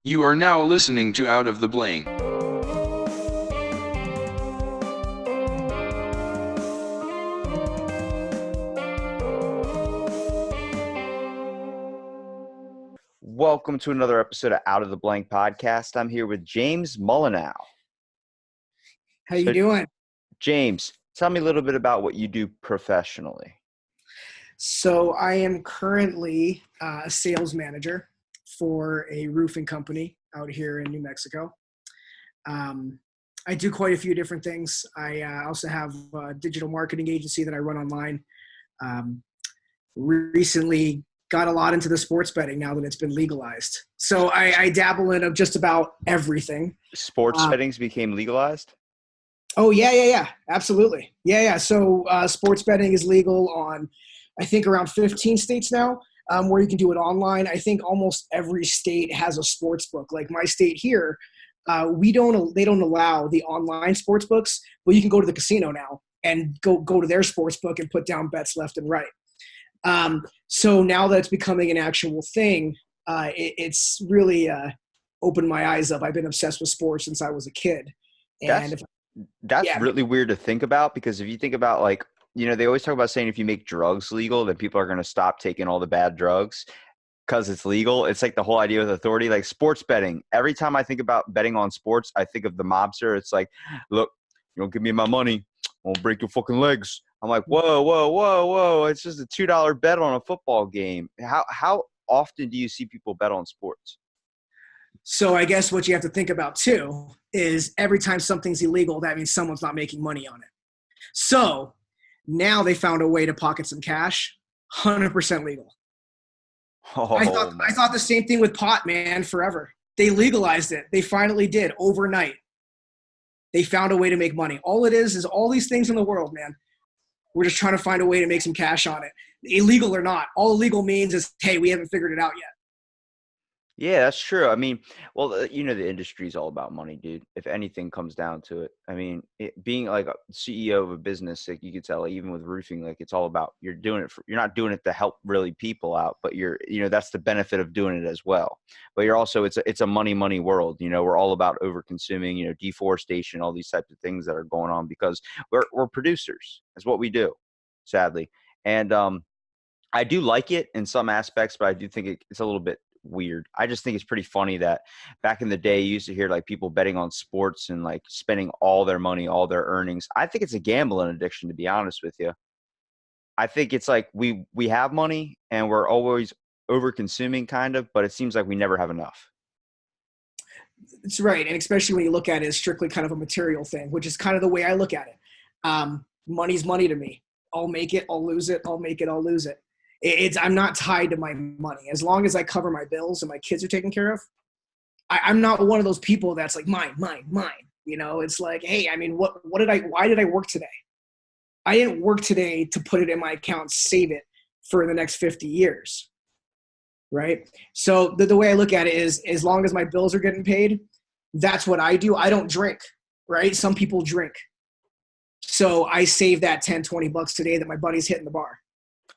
You are now listening to Out of the Blank. Welcome to another episode of Out of the Blank podcast. I'm here with James Mullinaux. How you doing? James, tell me a little bit about what you do professionally. So I am currently a sales manager for a roofing company out here in New Mexico. I do quite a few different things. I also have a digital marketing agency that I run online. Recently got a lot into the sports betting now that it's been legalized. So I dabble in just about everything. Sports bettings became legalized? Oh, yeah. Absolutely. Yeah. So sports betting is legal on, I think, around 15 states now, where you can do it online. I think almost every state has a sports book. Like my state here, they don't allow the online sports books, but you can go to the casino now and go to their sports book and put down bets left and right. So now that it's becoming an actual thing, it's really opened my eyes up. I've been obsessed with sports since I was a kid. And That's really weird to think about, because if you think about, like, you know, they always talk about saying if you make drugs legal, then people are going to stop taking all the bad drugs because it's legal. It's like the whole idea with authority, like sports betting. Every time I think about betting on sports, I think of the mobster. It's like, look, you don't give me my money, I'll break your fucking legs. I'm like, whoa. It's just a $2 bet on a football game. How often do you see people bet on sports? So I guess what you have to think about too is every time something's illegal, that means someone's not making money on it. So now they found a way to pocket some cash, 100% legal. I thought the same thing with pot, man, forever. They legalized it. They finally did overnight. They found a way to make money. All it is all these things in the world, man. We're just trying to find a way to make some cash on it. Illegal or not. All illegal means is, hey, we haven't figured it out yet. Yeah, that's true. I mean, well, you know, the industry is all about money, dude. If anything comes down to it, I mean, being like a CEO of a business, like you could tell, like, even with roofing, like it's all about you're not doing it to help really people out, but that's the benefit of doing it as well. But you're also, it's a money world. You know, we're all about over consuming, you know, deforestation, all these types of things that are going on because we're producers. That's what we do, sadly. And I do like it in some aspects, but I do think it's a little bit weird. I just think it's pretty funny that back in the day you used to hear like people betting on sports and like spending all their money, all their earnings. I think it's a gambling addiction, to be honest with you. I think it's like we have money and we're always over consuming kind of, but it seems like we never have enough. It's right. And especially when you look at it as strictly kind of a material thing, which is kind of the way I look at it. Money's money to me. I'll make it, I'll lose it. I'll make it, I'll lose it. I'm not tied to my money. As long as I cover my bills and my kids are taken care of, I'm not one of those people that's like mine. You know, it's like, hey, I mean, why did I work today? I didn't work today to put it in my account, save it for the next 50 years. Right. So the way I look at it is, as long as my bills are getting paid, that's what I do. I don't drink. Right. Some people drink. So I save that 10, 20 bucks today that my buddy's hitting the bar.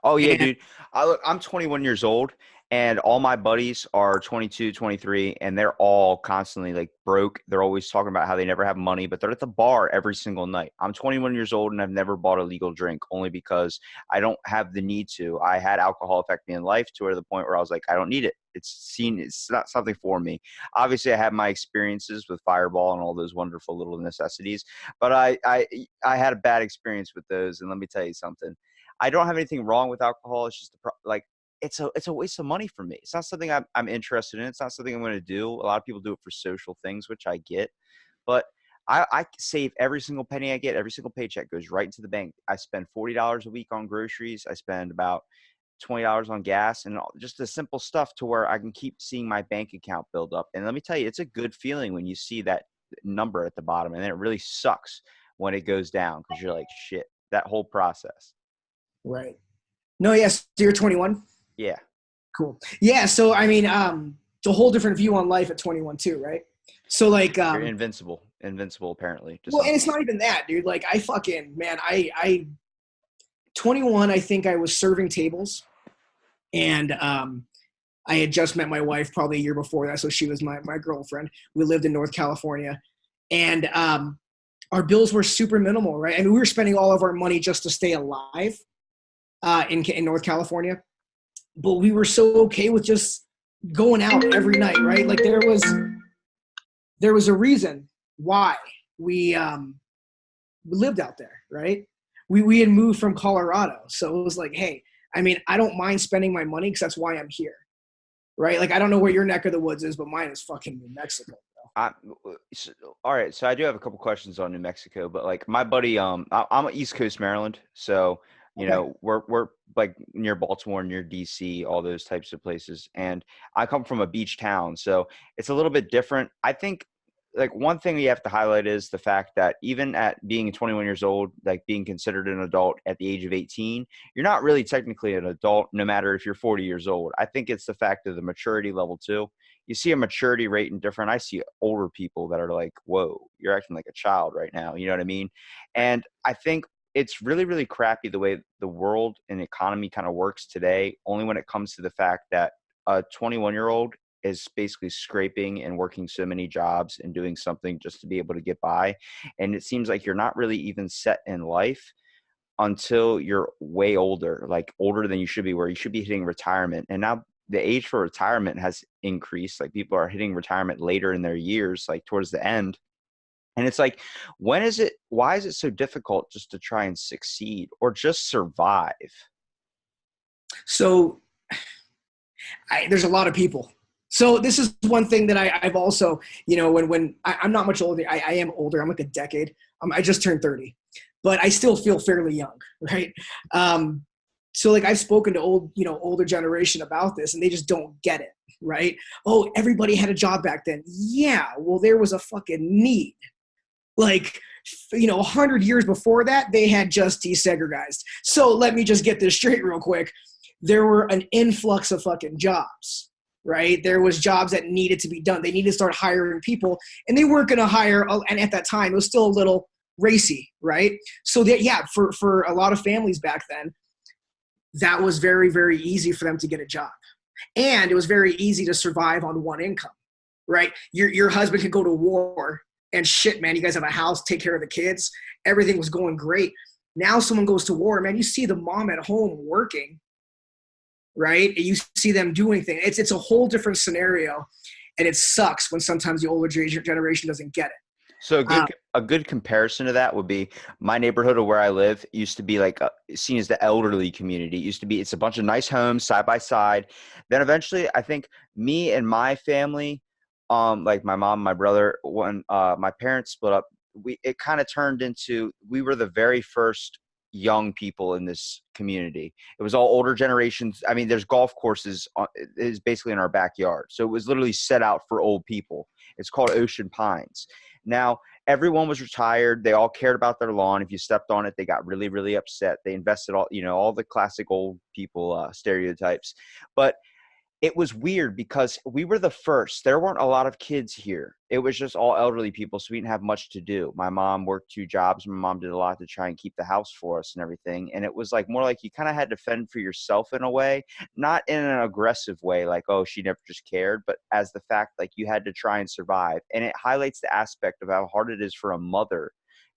Oh, yeah, dude. I'm 21 years old, and all my buddies are 22, 23, and they're all constantly, like, broke. They're always talking about how they never have money, but they're at the bar every single night. I'm 21 years old, and I've never bought a legal drink, only because I don't have the need to. I had alcohol affect me in life to the point where I was like, I don't need it. It's not something for me. Obviously, I had my experiences with Fireball and all those wonderful little necessities, but I had a bad experience with those, and let me tell you something. I don't have anything wrong with alcohol. It's just it's a waste of money for me. It's not something I'm interested in. It's not something I'm going to do. A lot of people do it for social things, which I get, but I save every single penny I get. Every single paycheck goes right into the bank. I spend $40 a week on groceries. I spend about $20 on gas and just the simple stuff to where I can keep seeing my bank account build up. And let me tell you, it's a good feeling when you see that number at the bottom, and then it really sucks when it goes down because you're like, shit, that whole process. Right. No, yes. So you're 21? Yeah. Cool. Yeah. So, I mean, it's a whole different view on life at 21 too, right? So like, you're invincible apparently. Well, and it's not even that, dude. Like I 21, I think I was serving tables, and I had just met my wife probably a year before that, so she was my girlfriend. We lived in North California, and our bills were super minimal, right? I mean, we were spending all of our money just to stay alive in North California, but we were so okay with just going out every night, right? Like there was a reason why we lived out there, right? We had moved from Colorado, so it was like, hey, I mean, I don't mind spending my money because that's why I'm here, right? Like, I don't know where your neck of the woods is, but mine is fucking New Mexico. I, all right, so I do have a couple questions on New Mexico, but like my buddy, I'm East Coast Maryland, so you Okay. know we're like near Baltimore, near DC, all those types of places, and I come from a beach town, so it's a little bit different. I think like one thing we have to highlight is the fact that even at being 21 years old, like being considered an adult at the age of 18, you're not really technically an adult, no matter if you're 40 years old. I think it's the fact of the maturity level too. You see a maturity rate in different. I see older people that are like, whoa, you're acting like a child right now. You know what I mean? And I think it's really, really crappy the way the world and economy kind of works today, only when it comes to the fact that a 21-year-old is basically scraping and working so many jobs and doing something just to be able to get by. And it seems like you're not really even set in life until you're way older, like older than you should be, where you should be hitting retirement. And now the age for retirement has increased. Like people are hitting retirement later in their years, like towards the end. And it's like, why is it so difficult just to try and succeed or just survive? So there's a lot of people. So this is one thing that I've also, when I'm not much older, I am older. I'm like a decade. I just turned 30, but I still feel fairly young, right? So like I've spoken to older generation about this, and they just don't get it, right? Oh, everybody had a job back then. Yeah, well, there was a fucking need. Like, 100 years before that, they had just desegregized. So let me just get this straight real quick. There were an influx of fucking jobs, right? There was jobs that needed to be done. They needed to start hiring people, and they weren't going to hire. And at that time, it was still a little racy, right? So that, yeah, for a lot of families back then, that was very, very easy for them to get a job. And it was very easy to survive on one income, right? Your husband could go to war and shit, man, you guys have a house, take care of the kids. Everything was going great. Now someone goes to war, man, you see the mom at home working, right? You see them doing things. It's a whole different scenario, and it sucks when sometimes the older generation doesn't get it. So a good comparison to that would be my neighborhood of where I live used to be like seen as the elderly community. It used to be, it's a bunch of nice homes side by side. Then eventually I think me and my family, like my mom, my brother, when my parents split up, it kind of turned into, we were the very first young people in this community. It was all older generations. I mean, there's golf courses is basically in our backyard. So it was literally set out for old people. It's called Ocean Pines. Now, everyone was retired. They all cared about their lawn. If you stepped on it, they got really, really upset. They invested all the classic old people stereotypes. But it was weird because we were the first. There weren't a lot of kids here. It was just all elderly people, so we didn't have much to do. My mom worked 2 jobs. My mom did a lot to try and keep the house for us and everything. And it was like more like you kind of had to fend for yourself in a way, not in an aggressive way, like, oh, she never just cared, but as the fact like you had to try and survive. And it highlights the aspect of how hard it is for a mother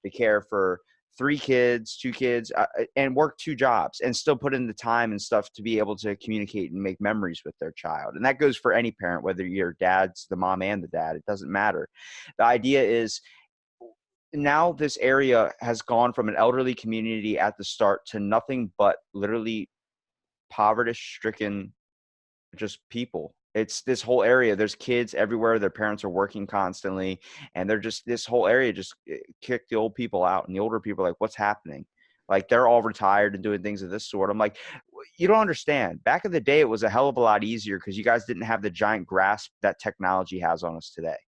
to care for 3 kids, 2 kids, and work 2 jobs and still put in the time and stuff to be able to communicate and make memories with their child. And that goes for any parent, whether your dad's the mom and the dad, it doesn't matter. The idea is now this area has gone from an elderly community at the start to nothing but literally poverty-stricken just people. It's this whole area. There's kids everywhere. Their parents are working constantly, and they're just, this whole area just kicked the old people out, and the older people are like, what's happening? Like they're all retired and doing things of this sort. I'm like, you don't understand. Back in the day, it was a hell of a lot easier because you guys didn't have the giant grasp that technology has on us today.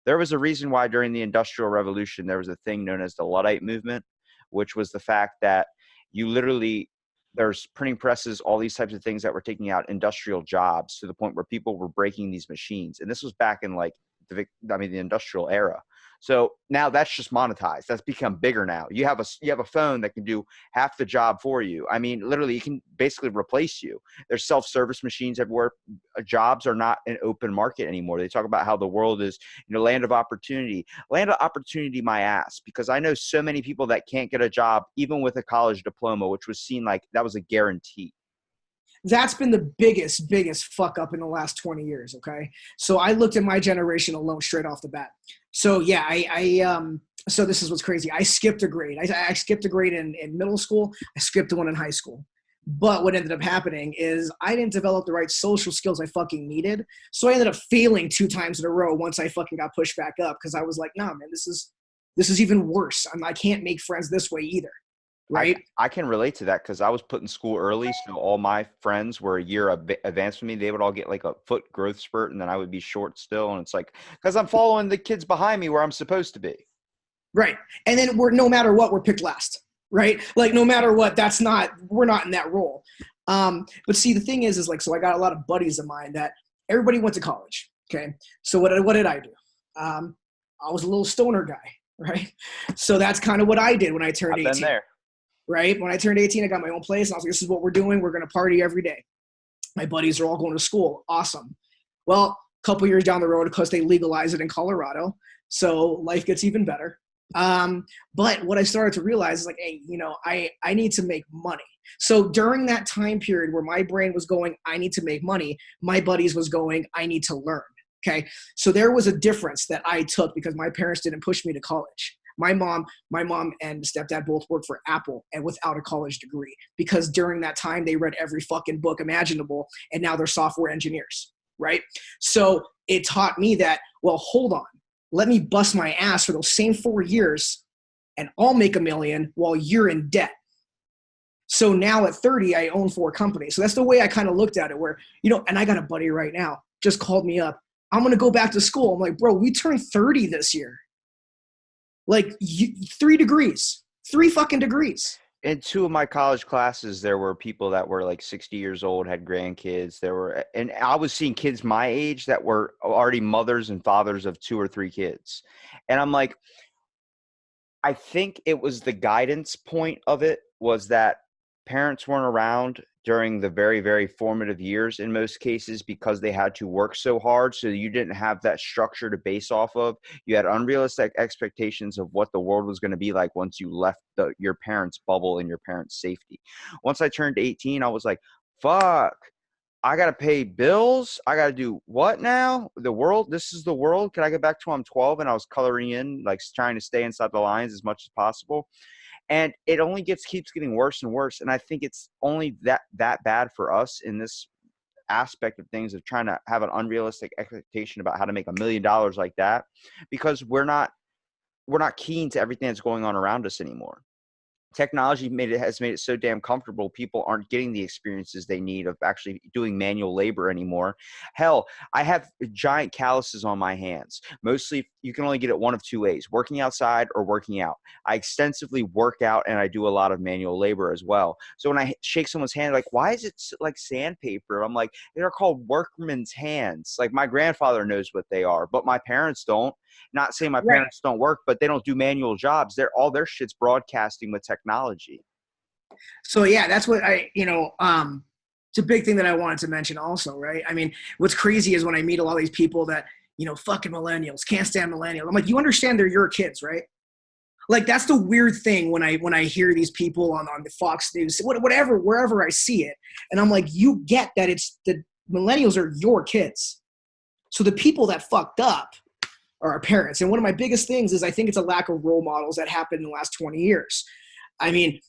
There was a reason why during the Industrial Revolution, there was a thing known as the Luddite movement, which was the fact that you literally, there's printing presses, all these types of things that were taking out industrial jobs to the point where people were breaking these machines. And this was back in like the industrial era. So now that's just monetized. That's become bigger now. You have a phone that can do half the job for you. I mean, literally, it can basically replace you. There's self-service machines everywhere. Jobs are not an open market anymore. They talk about how the world is, land of opportunity. Land of opportunity, my ass, because I know so many people that can't get a job even with a college diploma, which was seen like that was a guarantee. That's been the biggest fuck up in the last 20 years. Okay. So I looked at my generation alone straight off the bat. So yeah, so this is what's crazy. I skipped a grade. I skipped a grade in middle school. I skipped one in high school. But what ended up happening is I didn't develop the right social skills I fucking needed. So I ended up failing 2 times in a row once I fucking got pushed back up. Cause I was like, nah, man, this is even worse. I can't make friends this way either. Right. I can relate to that because I was put in school early. So all my friends were a year advanced from me. They would all get like a foot growth spurt, and then I would be short still. And it's like, because I'm following the kids behind me where I'm supposed to be. Right. And then no matter what, we're picked last. Right. Like no matter what, we're not in that role. But see, the thing is like, so I got a lot of buddies of mine that everybody went to college. Okay. So what did I do? I was a little stoner guy. Right. So that's kind of what I did when I turned 18. I've been there. Right? When I turned 18, I got my own place, and I was like, this is what we're doing. We're going to party every day. My buddies are all going to school. Awesome. Well, a couple years down the road, because they legalize it in Colorado, so life gets even better. But what I started to realize is like, hey, I need to make money. So during that time period where my brain was going, I need to make money, my buddies was going, I need to learn. Okay. So there was a difference that I took because my parents didn't push me to college. My mom and stepdad both worked for Apple and without a college degree because during that time they read every fucking book imaginable and now they're software engineers, right? So it taught me that, well, hold on, let me bust my ass for those same 4 years and I'll make $1 million while you're in debt. So now at 30, I own 4 companies. So that's the way I kind of looked at it where, and I got a buddy right now just called me up. I'm going to go back to school. I'm like, bro, we turned 30 this year. Like 3 degrees, 3 fucking degrees. In 2 of my college classes, there were people that were like 60 years old, had grandkids. And I was seeing kids my age that were already mothers and fathers of 2 or 3 kids. And I'm like, I think it was the guidance point of it was that parents weren't around during the very, very formative years in most cases because they had to work so hard. So you didn't have that structure to base off of. You had unrealistic expectations of what the world was going to be like once you left your parents' bubble and your parents' safety. Once I turned 18, I was like, fuck, I got to pay bills. I got to do what now? The world, this is the world. Can I get back to when I'm 12? And I was coloring in, like trying to stay inside the lines as much as possible. And it only keeps getting worse and worse. And I think it's only that bad for us in this aspect of things of trying to have an unrealistic expectation about how to make $1 million like that, because we're not keen to everything that's going on around us anymore. Technology has made it so damn comfortable. People aren't getting the experiences they need of actually doing manual labor anymore. Hell, I have giant calluses on my hands. Mostly you can only get it one of 2 ways, working outside or working out. I extensively work out and I do a lot of manual labor as well. So when I shake someone's hand, like, why is it like sandpaper? I'm like, they're called workman's hands. Like my grandfather knows what they are, but my parents don't. Not saying my parents don't work, but they don't do manual jobs. All their shit's broadcasting with technology. So yeah, that's what it's a big thing that I wanted to mention also, right? I mean, what's crazy is when I meet a lot of these people that, fucking millennials, can't stand millennials. I'm like, you understand they're your kids, right? Like that's the weird thing when I hear these people on the Fox News, whatever, wherever I see it. And I'm like, you get that the millennials are your kids. So the people that fucked up are our parents. And one of my biggest things is I think it's a lack of role models that happened in the last 20 years. I mean,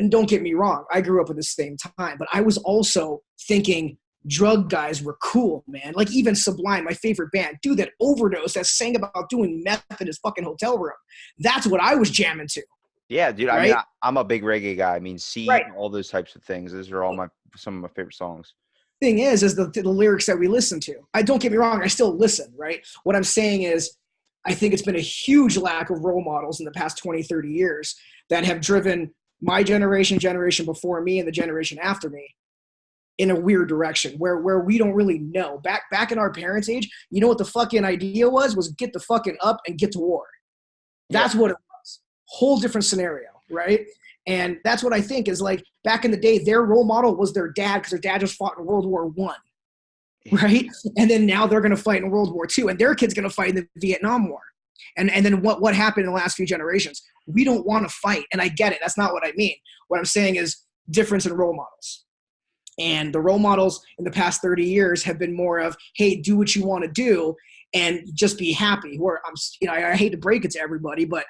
don't get me wrong. I grew up at the same time, but I was also thinking drug guys were cool, man. Like even Sublime, my favorite band, dude that overdosed, that sang about doing meth in his fucking hotel room. That's what I was jamming to. Yeah, dude. Right? I mean, I'm a big reggae guy. I mean, right. All those types of things. Those are all some of my favorite songs. Thing is the lyrics that we listen to. I don't get me wrong. I still listen, right? What I'm saying is I think it's been a huge lack of role models in the past 20, 30 years that have driven my generation before me, and the generation after me in a weird direction where we don't really know. Back in our parents' age, you know what the fucking idea was get the fucking up and get to war. That's what it was. Whole different scenario, right? And that's what I think is like back in the day, their role model was their dad because their dad just fought in World War I, right? And then now they're going to fight in World War II, and their kid's going to fight in the Vietnam War. And then what happened in the last few generations? We don't want to fight, and I get it. That's not what I mean. What I'm saying is difference in role models. And the role models in the past 30 years have been more of, hey, do what you want to do and just be happy. Where I hate to break it to everybody, but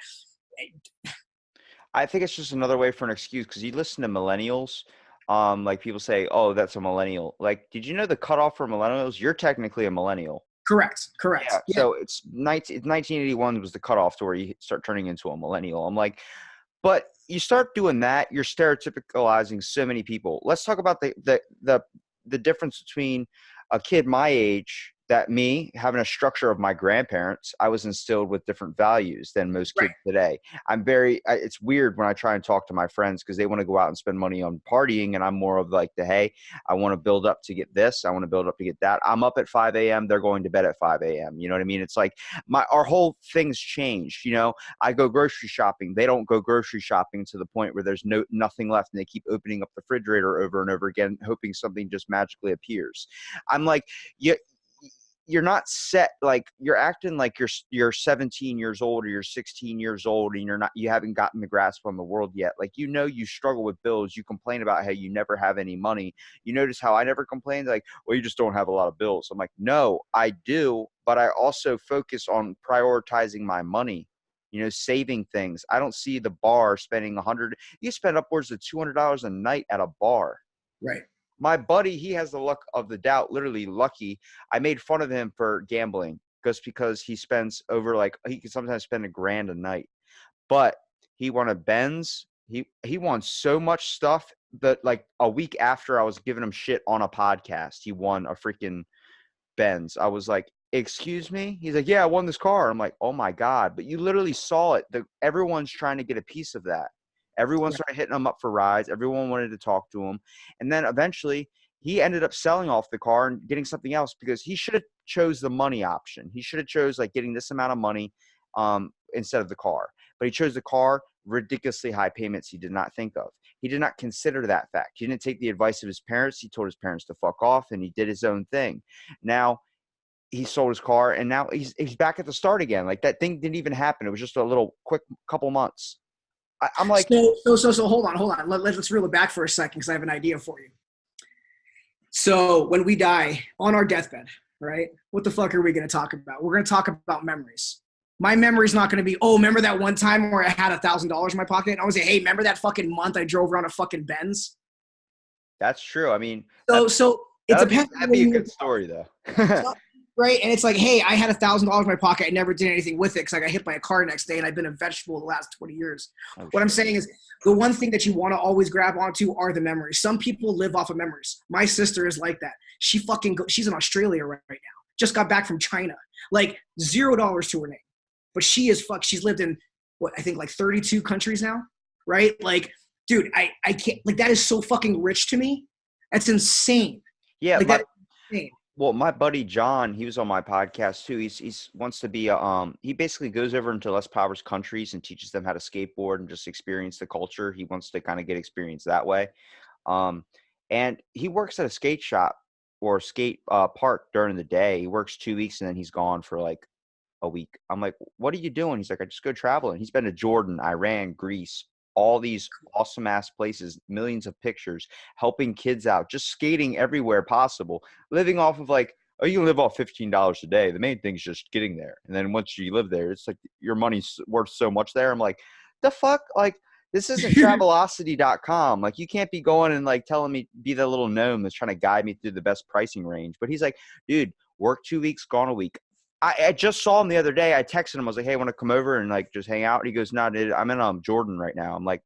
I think it's just another way for an excuse because you listen to millennials. Like people say, oh, that's a millennial. Like, did you know the cutoff for millennials? You're technically a millennial. correct. Yeah. Yeah. So it's 1981 was the cutoff to where you start turning into a millennial. I'm like, but you start doing that, you're stereotypicalizing so many people. Let's talk about the difference between a kid my age, that me having a structure of my grandparents, I was instilled with different values than most kids today. It's weird when I try and talk to my friends because they want to go out and spend money on partying. And I'm more of like hey, I want to build up to get this. I want to build up to get that. I'm up at 5 a.m. They're going to bed at 5 a.m. You know what I mean? It's like our whole thing's changed. I go grocery shopping. They don't go grocery shopping to the point where there's nothing left. And they keep opening up the refrigerator over and over again, hoping something just magically appears. I'm like, you're not set, like you're acting like you're 17 years old or you're 16 years old and you haven't gotten the grasp on the world yet. Like, you struggle with bills. You complain about how you never have any money. You notice how I never complained, like, well, you just don't have a lot of bills. I'm like, no, I do, but I also focus on prioritizing my money, saving things. I don't see the bar spending you spend upwards of $200 a night at a bar. Right. My buddy, he has the luck of the doubt, literally lucky. I made fun of him for gambling just because he spends he can sometimes spend $1,000 a night. But he won a Benz. He won so much stuff that like a week after I was giving him shit on a podcast, he won a freaking Benz. I was like, excuse me? He's like, yeah, I won this car. I'm like, oh my God. But you literally saw it. Everyone's trying to get a piece of that. Everyone started hitting him up for rides. Everyone wanted to talk to him. And then eventually he ended up selling off the car and getting something else because he should have chose the money option. He should have chose like getting this amount of money instead of the car. But he chose the car, ridiculously high payments he did not think of. He did not consider that fact. He didn't take the advice of his parents. He told his parents to fuck off and he did his own thing. Now he sold his car and now he's back at the start again. Like that thing didn't even happen. It was just a little quick couple months. I'm like, so hold on. Let's reel it back for a second because I have an idea for you. So when we die on our deathbed, right? What the fuck are we going to talk about? We're going to talk about memories. My memory's not going to be, oh, remember that one time where I had $1,000 in my pocket? And I was like, hey, remember that fucking month I drove around a fucking Benz? That's true. I mean, so it depends. That'd be a good story though. Right. And it's like, hey, I had $1,000 in my pocket. I never did anything with it because I got hit by a car next day and I've been a vegetable the last 20 years. What I'm saying is the one thing that you want to always grab onto are the memories. Some people live off of memories. My sister is like that. She's in Australia right now. Just got back from China. Like $0 to her name. But she's lived in I think like 32 countries now. Right? Like, dude, I can't, like, that is so fucking rich to me. That's insane. Yeah. Like, that's insane. Well, my buddy John, he was on my podcast too. He's wants to be he basically goes over into less impoverished countries and teaches them how to skateboard and just experience the culture. He wants to kind of get experience that way. And he works at a skate shop or skate park during the day. He works 2 weeks and then he's gone for like a week. I'm like, what are you doing? He's like, I just go traveling. He's been to Jordan, Iran, Greece, all these awesome ass places, millions of pictures, helping kids out, just skating everywhere possible, living off of like, oh, you can live off $15 a day. The main thing is just getting there. And then once you live there, it's like your money's worth so much there. I'm like, the fuck? Like, this isn't Travelocity.com. Like, you can't be going and like telling me, be the little gnome that's trying to guide me through the best pricing range. But he's like, dude, work 2 weeks, gone a week. I just saw him the other day. I texted him. I was like, hey, I want to come over and like just hang out. And he goes, no, dude, I'm in Jordan right now. I'm like,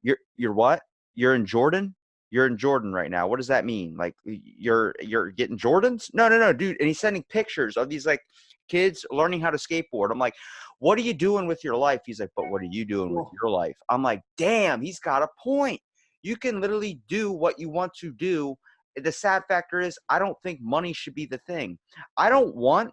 you're what? You're in Jordan? You're in Jordan right now. What does that mean? Like you're getting Jordans? No, dude. And he's sending pictures of these like kids learning how to skateboard. I'm like, what are you doing with your life? He's like, but what are you doing with your life? I'm like, damn, he's got a point. You can literally do what you want to do. The sad factor is I don't think money should be the thing. I don't want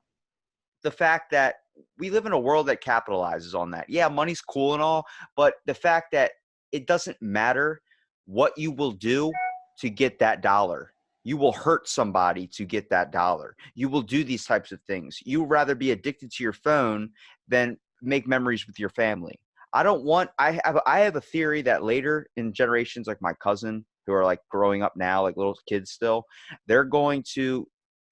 the fact that we live in a world that capitalizes on that. Yeah, money's cool and all, but the fact that it doesn't matter what you will do to get that dollar. You will hurt somebody to get that dollar. You will do these types of things. You would rather be addicted to your phone than make memories with your family. I have a theory that later in generations, like my cousin, who are like growing up now, like little kids still, they're going to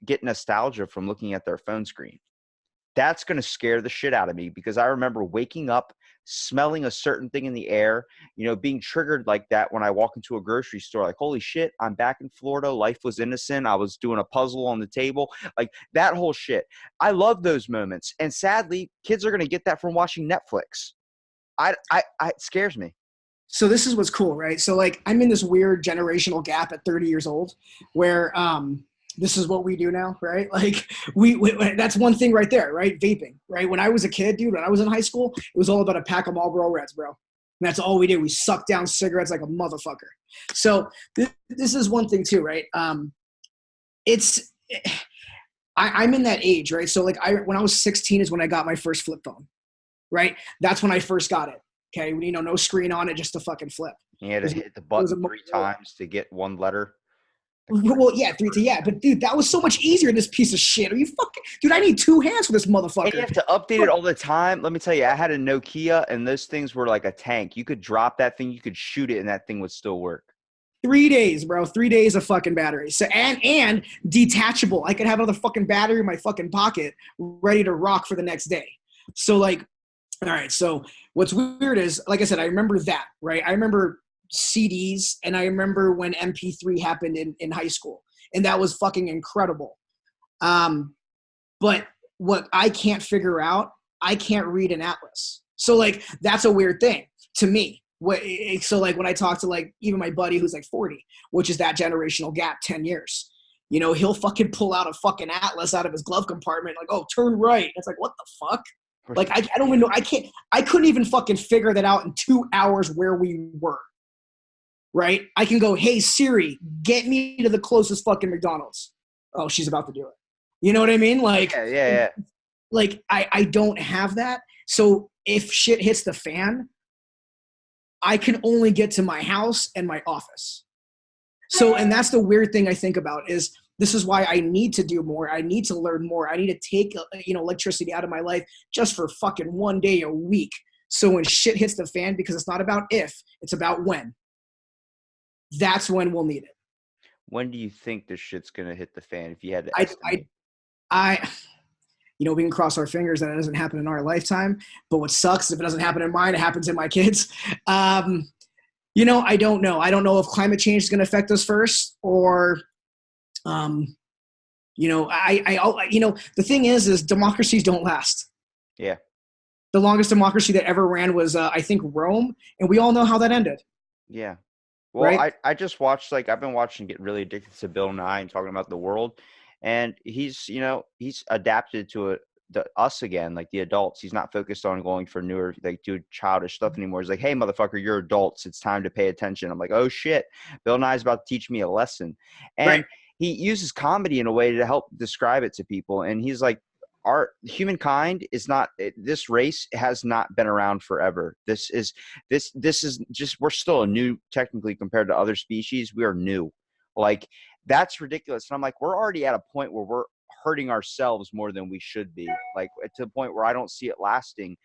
get nostalgia from looking at their phone screen. That's going to scare the shit out of me, because I remember waking up, smelling a certain thing in the air, being triggered like that when I walk into a grocery store, like, holy shit, I'm back in Florida. Life was innocent. I was doing a puzzle on the table, like that whole shit. I love those moments. And sadly, kids are going to get that from watching Netflix. It scares me. So this is what's cool, right? So like I'm in this weird generational gap at 30 years old where this is what we do now, right? Like we that's one thing right there, right? Vaping, right? When I was a kid, dude, when I was in high school, it was all about a pack of Marlboro Reds, bro. And that's all we did. We sucked down cigarettes like a motherfucker. So this is one thing too, right? I'm in that age, right? So like when I was 16 is when I got my first flip phone, right? That's when I first got it. Okay, no screen on it, just a fucking flip. You had to hit the button 3 times to get one letter. Well, yeah, but dude, that was so much easier than this piece of shit. Are you fucking, dude? I need 2 hands for this motherfucker. And you have to update it all the time. Let me tell you, I had a Nokia, and those things were like a tank. You could drop that thing, you could shoot it, and that thing would still work. 3 days, bro. 3 days of fucking battery. So and detachable. I could have another fucking battery in my fucking pocket, ready to rock for the next day. So like, all right. So what's weird is, like I said, I remember that, right? I remember CDs, and I remember when MP3 happened in high school, and that was fucking incredible. But what I can't figure out, I can't read an atlas. So like that's a weird thing to me. So like when I talk to like even my buddy who's like 40, which is that generational gap, 10 years, he'll fucking pull out a fucking atlas out of his glove compartment, like, oh, turn right. It's like, what the fuck? Like I don't even know. I couldn't even fucking figure that out in 2 hours where we were. Right? I can go, hey Siri, get me to the closest fucking McDonald's. Oh, she's about to do it. You know what I mean? Like, yeah. Like I don't have that. So if shit hits the fan, I can only get to my house and my office. So, and that's the weird thing I think about is this is why I need to do more. I need to learn more. I need to take, electricity out of my life just for fucking 1 day a week. So when shit hits the fan, because it's not about if, it's about when. That's when we'll need it. When do you think this shit's going to hit the fan? If you had to estimate? We can cross our fingers that it doesn't happen in our lifetime. But what sucks is if it doesn't happen in mine, it happens in my kids. I don't know. I don't know if climate change is going to affect us first, or, the thing is democracies don't last. Yeah. The longest democracy that ever ran was, I think, Rome, and we all know how that ended. Yeah. Well, right? I just watched, I've been watching Get Really Addicted to Bill Nye and talking about the world. And he's adapted to us again, like the adults. He's not focused on going for newer, do childish stuff anymore. He's like, hey, motherfucker, you're adults. It's time to pay attention. I'm like, oh, shit. Bill Nye's about to teach me a lesson. And he uses comedy in a way to help describe it to people. And he's like, our humankind is not, this race has not been around forever. This is just, we're still a new, technically compared to other species, we are new. Like, that's ridiculous. And I'm like, we're already at a point where we're hurting ourselves more than we should be, like to the point where I don't see it lasting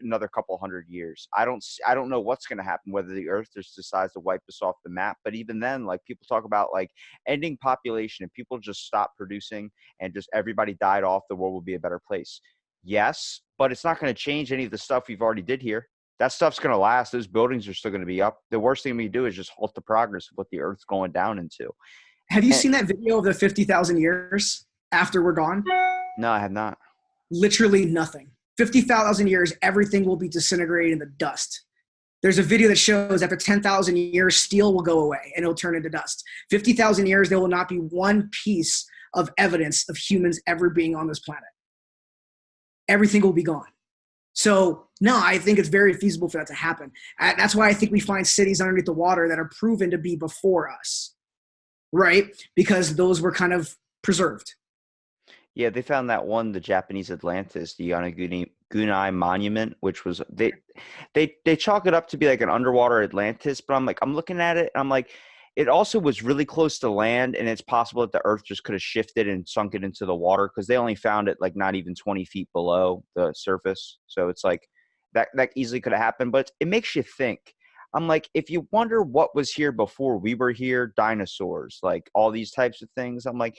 another couple hundred years. I don't know what's going to happen, whether the earth just decides to wipe us off the map. But even then, like, people talk about like ending population, and people just stop producing and just everybody died off, the world will be a better place. Yes, but it's not going to change any of the stuff we've already did here. That stuff's going to last. Those buildings are still going to be up. The worst thing we do is just halt the progress of what the earth's going down into. Have you seen that video of the 50,000 years after we're gone? No, I have not. Literally nothing. 50,000 years, everything will be disintegrated in the dust. There's a video that shows after 10,000 years, steel will go away and it'll turn into dust. 50,000 years, there will not be one piece of evidence of humans ever being on this planet. Everything will be gone. So, no, I think it's very feasible for that to happen. That's why I think we find cities underneath the water that are proven to be before us, right? Because those were kind of preserved. Yeah, they found that one, the Japanese Atlantis, the Gunai Monument, which was they chalk it up to be like an underwater Atlantis, but I'm looking at it and I'm like, it also was really close to land, and it's possible that the Earth just could have shifted and sunk it into the water because they only found it like not even 20 feet below the surface. So it's like that easily could have happened, but it makes you think. I'm like, if you wonder what was here before we were here, dinosaurs, like all these types of things. I'm like,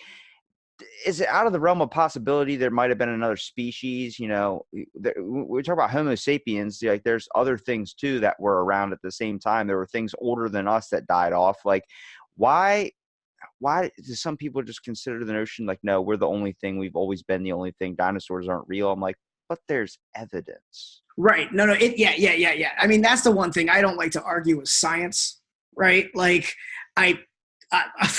is it out of the realm of possibility there might have been another species? You know, we talk about Homo sapiens, like there's other things too that were around at the same time. There were things older than us that died off. Like, why do some people just consider the notion like, no, we're the only thing, we've always been the only thing, dinosaurs aren't real? I'm like, but there's evidence. Right. No, yeah. I mean, that's the one thing I don't like to argue with science, right? Like, I, I,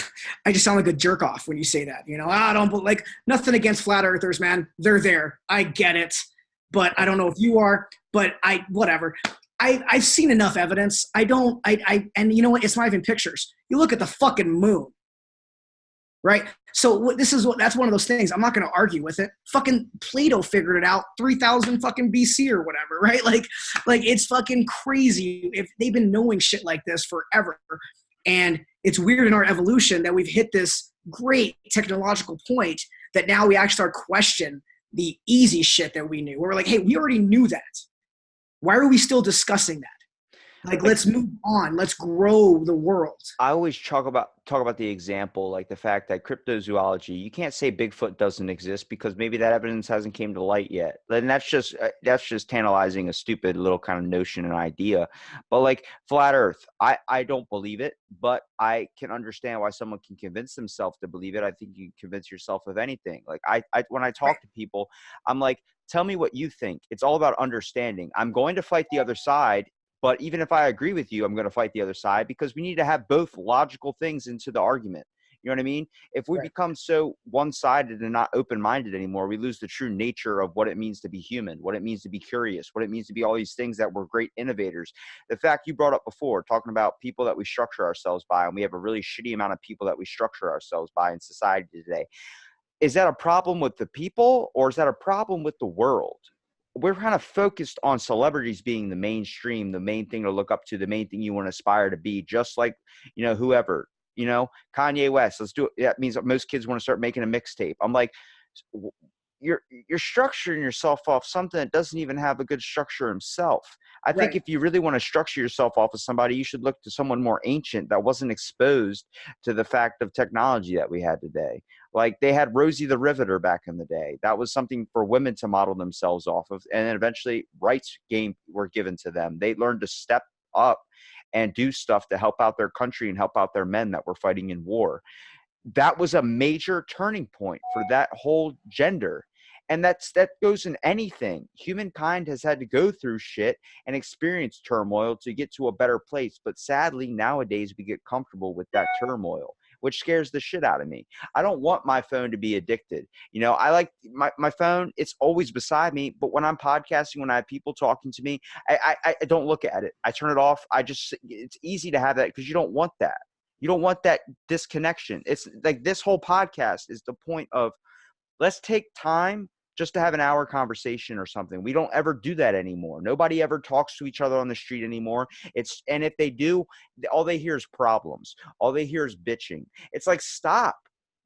I just sound like a jerk off when you say that. You know, I don't like nothing against flat earthers, man. They're there. I get it, but I don't know if you are. But whatever. I've seen enough evidence. And you know what? It's not even pictures. You look at the fucking moon, right? So that's one of those things. I'm not going to argue with it. Fucking Plato figured it out 3000 fucking BC or whatever, right? Like it's fucking crazy. If they've been knowing shit like this forever, and it's weird in our evolution that we've hit this great technological point that now we actually start question the easy shit that we knew. We're like, hey, we already knew that. Why are we still discussing that? Like, let's move on. Let's grow the world. I always talk about the example, like the fact that cryptozoology, you can't say Bigfoot doesn't exist because maybe that evidence hasn't came to light yet. And that's just tantalizing a stupid little kind of notion and idea. But like flat Earth, I don't believe it, but I can understand why someone can convince themselves to believe it. I think you can convince yourself of anything. Like I when I talk to people, I'm like, tell me what you think. It's all about understanding. I'm going to fight the other side. But even if I agree with you, I'm going to fight the other side because we need to have both logical things into the argument. You know what I mean? If we become so one-sided and not open-minded anymore, we lose the true nature of what it means to be human, what it means to be curious, what it means to be all these things that we're great innovators. The fact you brought up before, talking about people that we structure ourselves by, and we have a really shitty amount of people that we structure ourselves by in society today. Is that a problem with the people, or is that a problem with the world? We're kind of focused on celebrities being the mainstream, the main thing to look up to, the main thing you want to aspire to be, just like, you know, whoever, you know, Kanye West, let's do it. That means that most kids want to start making a mixtape. I'm like, you're structuring yourself off something that doesn't even have a good structure himself. I think if you really want to structure yourself off of somebody, you should look to someone more ancient that wasn't exposed to the fact of technology that we had today. Like they had Rosie the Riveter back in the day. That was something for women to model themselves off of. And then eventually rights were given to them. They learned to step up and do stuff to help out their country and help out their men that were fighting in war. That was a major turning point for that whole gender. And that goes in anything. Humankind has had to go through shit and experience turmoil to get to a better place. But sadly, nowadays, we get comfortable with that turmoil, which scares the shit out of me. I don't want my phone to be addicted. You know, I like my phone. It's always beside me. But when I'm podcasting, when I have people talking to me, I don't look at it. I turn it off. It's easy to have that because you don't want that. You don't want that disconnection. It's like this whole podcast is the point of, let's take time just to have an hour conversation or something. We don't ever do that anymore. Nobody ever talks to each other on the street anymore. And if they do, all they hear is problems. All they hear is bitching. It's like, stop.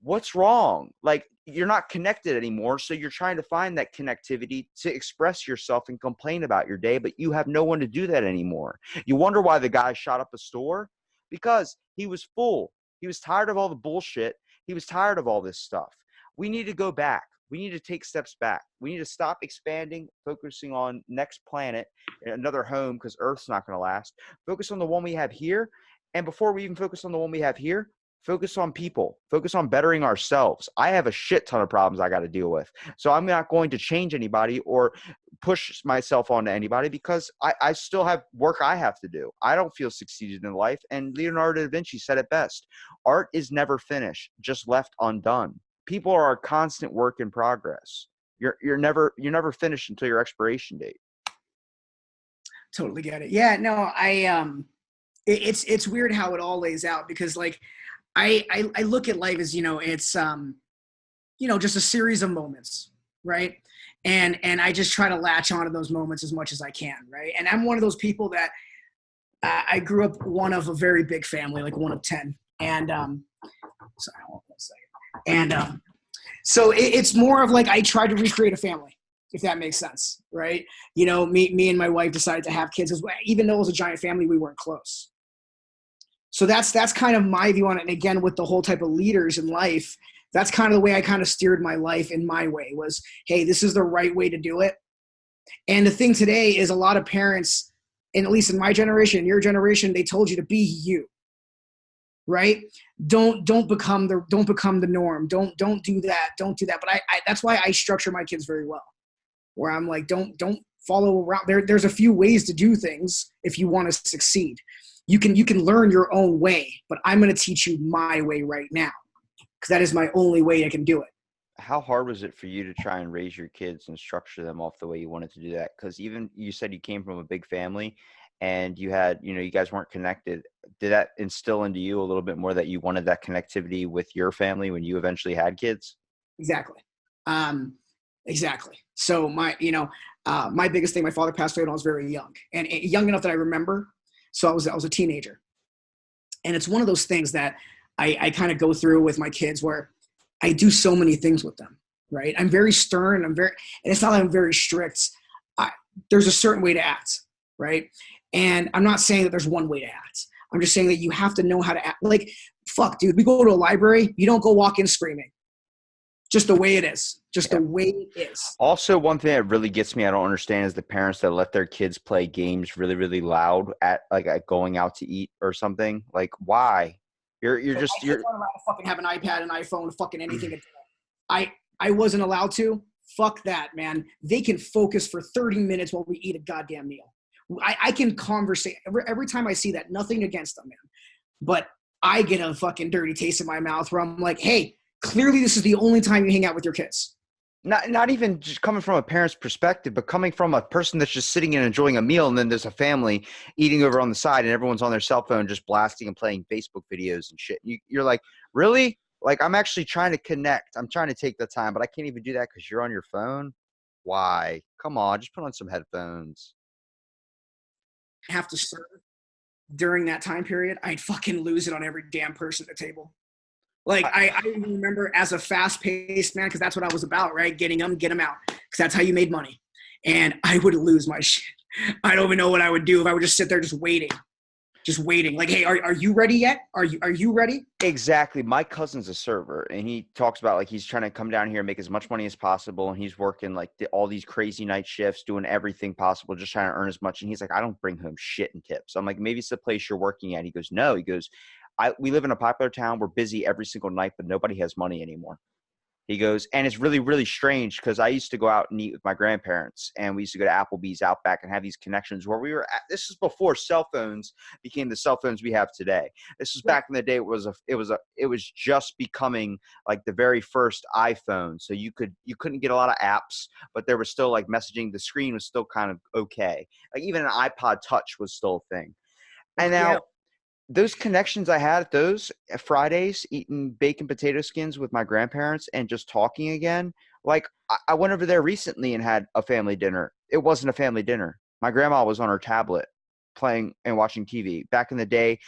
What's wrong? Like, you're not connected anymore. So you're trying to find that connectivity to express yourself and complain about your day, but you have no one to do that anymore. You wonder why the guy shot up a store? Because he was full. He was tired of all the bullshit. He was tired of all this stuff. We need to go back. We need to take steps back. We need to stop expanding, focusing on next planet, another home, because Earth's not going to last. Focus on the one we have here. And before we even focus on the one we have here, focus on people. Focus on bettering ourselves. I have a shit ton of problems I got to deal with. So I'm not going to change anybody or push myself onto anybody because I still have work I have to do. I don't feel succeeded in life. And Leonardo da Vinci said it best. Art is never finished, just left undone. People are a constant work in progress. You're never finished until your expiration date. Totally get it. Yeah, no, it's weird how it all lays out because like I look at life as, you know, it's just a series of moments, right? And I just try to latch onto those moments as much as I can, right? And I'm one of those people that I grew up one of a very big family, like one of 10. And sorry, hold on one second. And so it's more of like I tried to recreate a family, if that makes sense, right? Me and my wife decided to have kids, even though it was a giant family, we weren't close. So that's kind of my view on it. And again, with the whole type of leaders in life, that's kind of the way I kind of steered my life in my way was, hey, this is the right way to do it. And the thing today is a lot of parents, and at least in my generation, in your generation, they told you to be you, right? Don't become the norm. Don't do that. Don't do that. But I that's why I structure my kids very well, where I'm like, don't follow around. There's a few ways to do things if you want to succeed. You can learn your own way, but I'm going to teach you my way right now because that is my only way I can do it. How hard was it for you to try and raise your kids and structure them off the way you wanted to do that? Because even you said you came from a big family and you had, you guys weren't connected. Did that instill into you a little bit more that you wanted that connectivity with your family when you eventually had kids? Exactly. Exactly. So my biggest thing, my father passed away when I was very young and young enough that I remember. So I was a teenager. And it's one of those things that I kind of go through with my kids where I do so many things with them, right? I'm very stern. And it's not that I'm very strict. There's a certain way to act, right? And I'm not saying that there's one way to act. I'm just saying that you have to know how to act. Like, fuck, dude, we go to a library. You don't go walk in screaming. Just the way it is. Just the way it is. Also, one thing that really gets me, I don't understand, is the parents that let their kids play games really, really loud at going out to eat or something. Like, why? You're allowed to fucking have an iPad, an iPhone, fucking anything. I wasn't allowed to. Fuck that, man. They can focus for 30 minutes while we eat a goddamn meal. I can conversate every time I see that. Nothing against them, man. But I get a fucking dirty taste in my mouth where I'm like, hey, clearly this is the only time you hang out with your kids. Not even just coming from a parent's perspective, but coming from a person that's just sitting and enjoying a meal, and then there's a family eating over on the side, and everyone's on their cell phone just blasting and playing Facebook videos and shit. You're like, really? Like, I'm actually trying to connect. I'm trying to take the time, but I can't even do that because you're on your phone? Why? Come on, just put on some headphones. Have to serve during that time period, I'd fucking lose it on every damn person at the table. Like, I remember as a fast-paced man, because that's what I was about, right? Get them out, because that's how you made money. And I would lose my shit. I don't even know what I would do if I would just sit there just waiting. Like, hey, are you ready yet? Are you ready? Exactly. My cousin's a server, and he talks about like he's trying to come down here and make as much money as possible, and he's working like all these crazy night shifts, doing everything possible, just trying to earn as much. And he's like, I don't bring home shit in tips. I'm like, maybe it's the place you're working at. He goes, no. He goes, we live in a popular town. We're busy every single night, but nobody has money anymore. He goes, and it's really, really strange because I used to go out and eat with my grandparents, and we used to go to Applebee's Outback and have these connections where we were at, this is before cell phones became the cell phones we have today. This was back in the day. It was just becoming like the very first iPhone. So you couldn't get a lot of apps, but there was still like messaging. The screen was still kind of okay. Like even an iPod Touch was still a thing. And now those connections I had at those Fridays, eating bacon potato skins with my grandparents and just talking again. Like I went over there recently and had a family dinner. It wasn't a family dinner. My grandma was on her tablet playing and watching TV. Back in the day,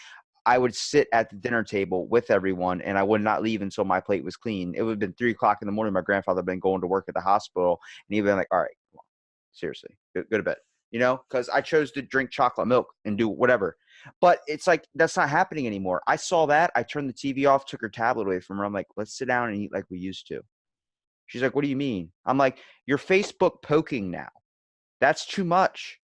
I would sit at the dinner table with everyone and I would not leave until my plate was clean. It would have been 3:00 in the morning. My grandfather had been going to work at the hospital and he'd been like, all right, come on, seriously, go to bed. Because I chose to drink chocolate milk and do whatever. But it's like, that's not happening anymore. I saw that. I turned the TV off, took her tablet away from her. I'm like, let's sit down and eat like we used to. She's like, what do you mean? I'm like, you're Facebook poking now. That's too much.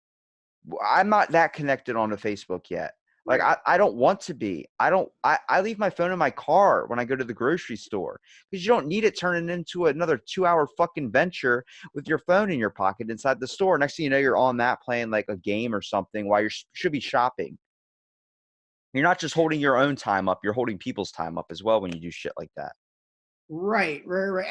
I'm not that connected onto Facebook yet. Like, I don't want to be. I leave my phone in my car when I go to the grocery store because you don't need it turning into another 2-hour fucking venture with your phone in your pocket inside the store. Next thing you know, you're on that playing like a game or something while you should be shopping. You're not just holding your own time up. You're holding people's time up as well when you do shit like that. Right.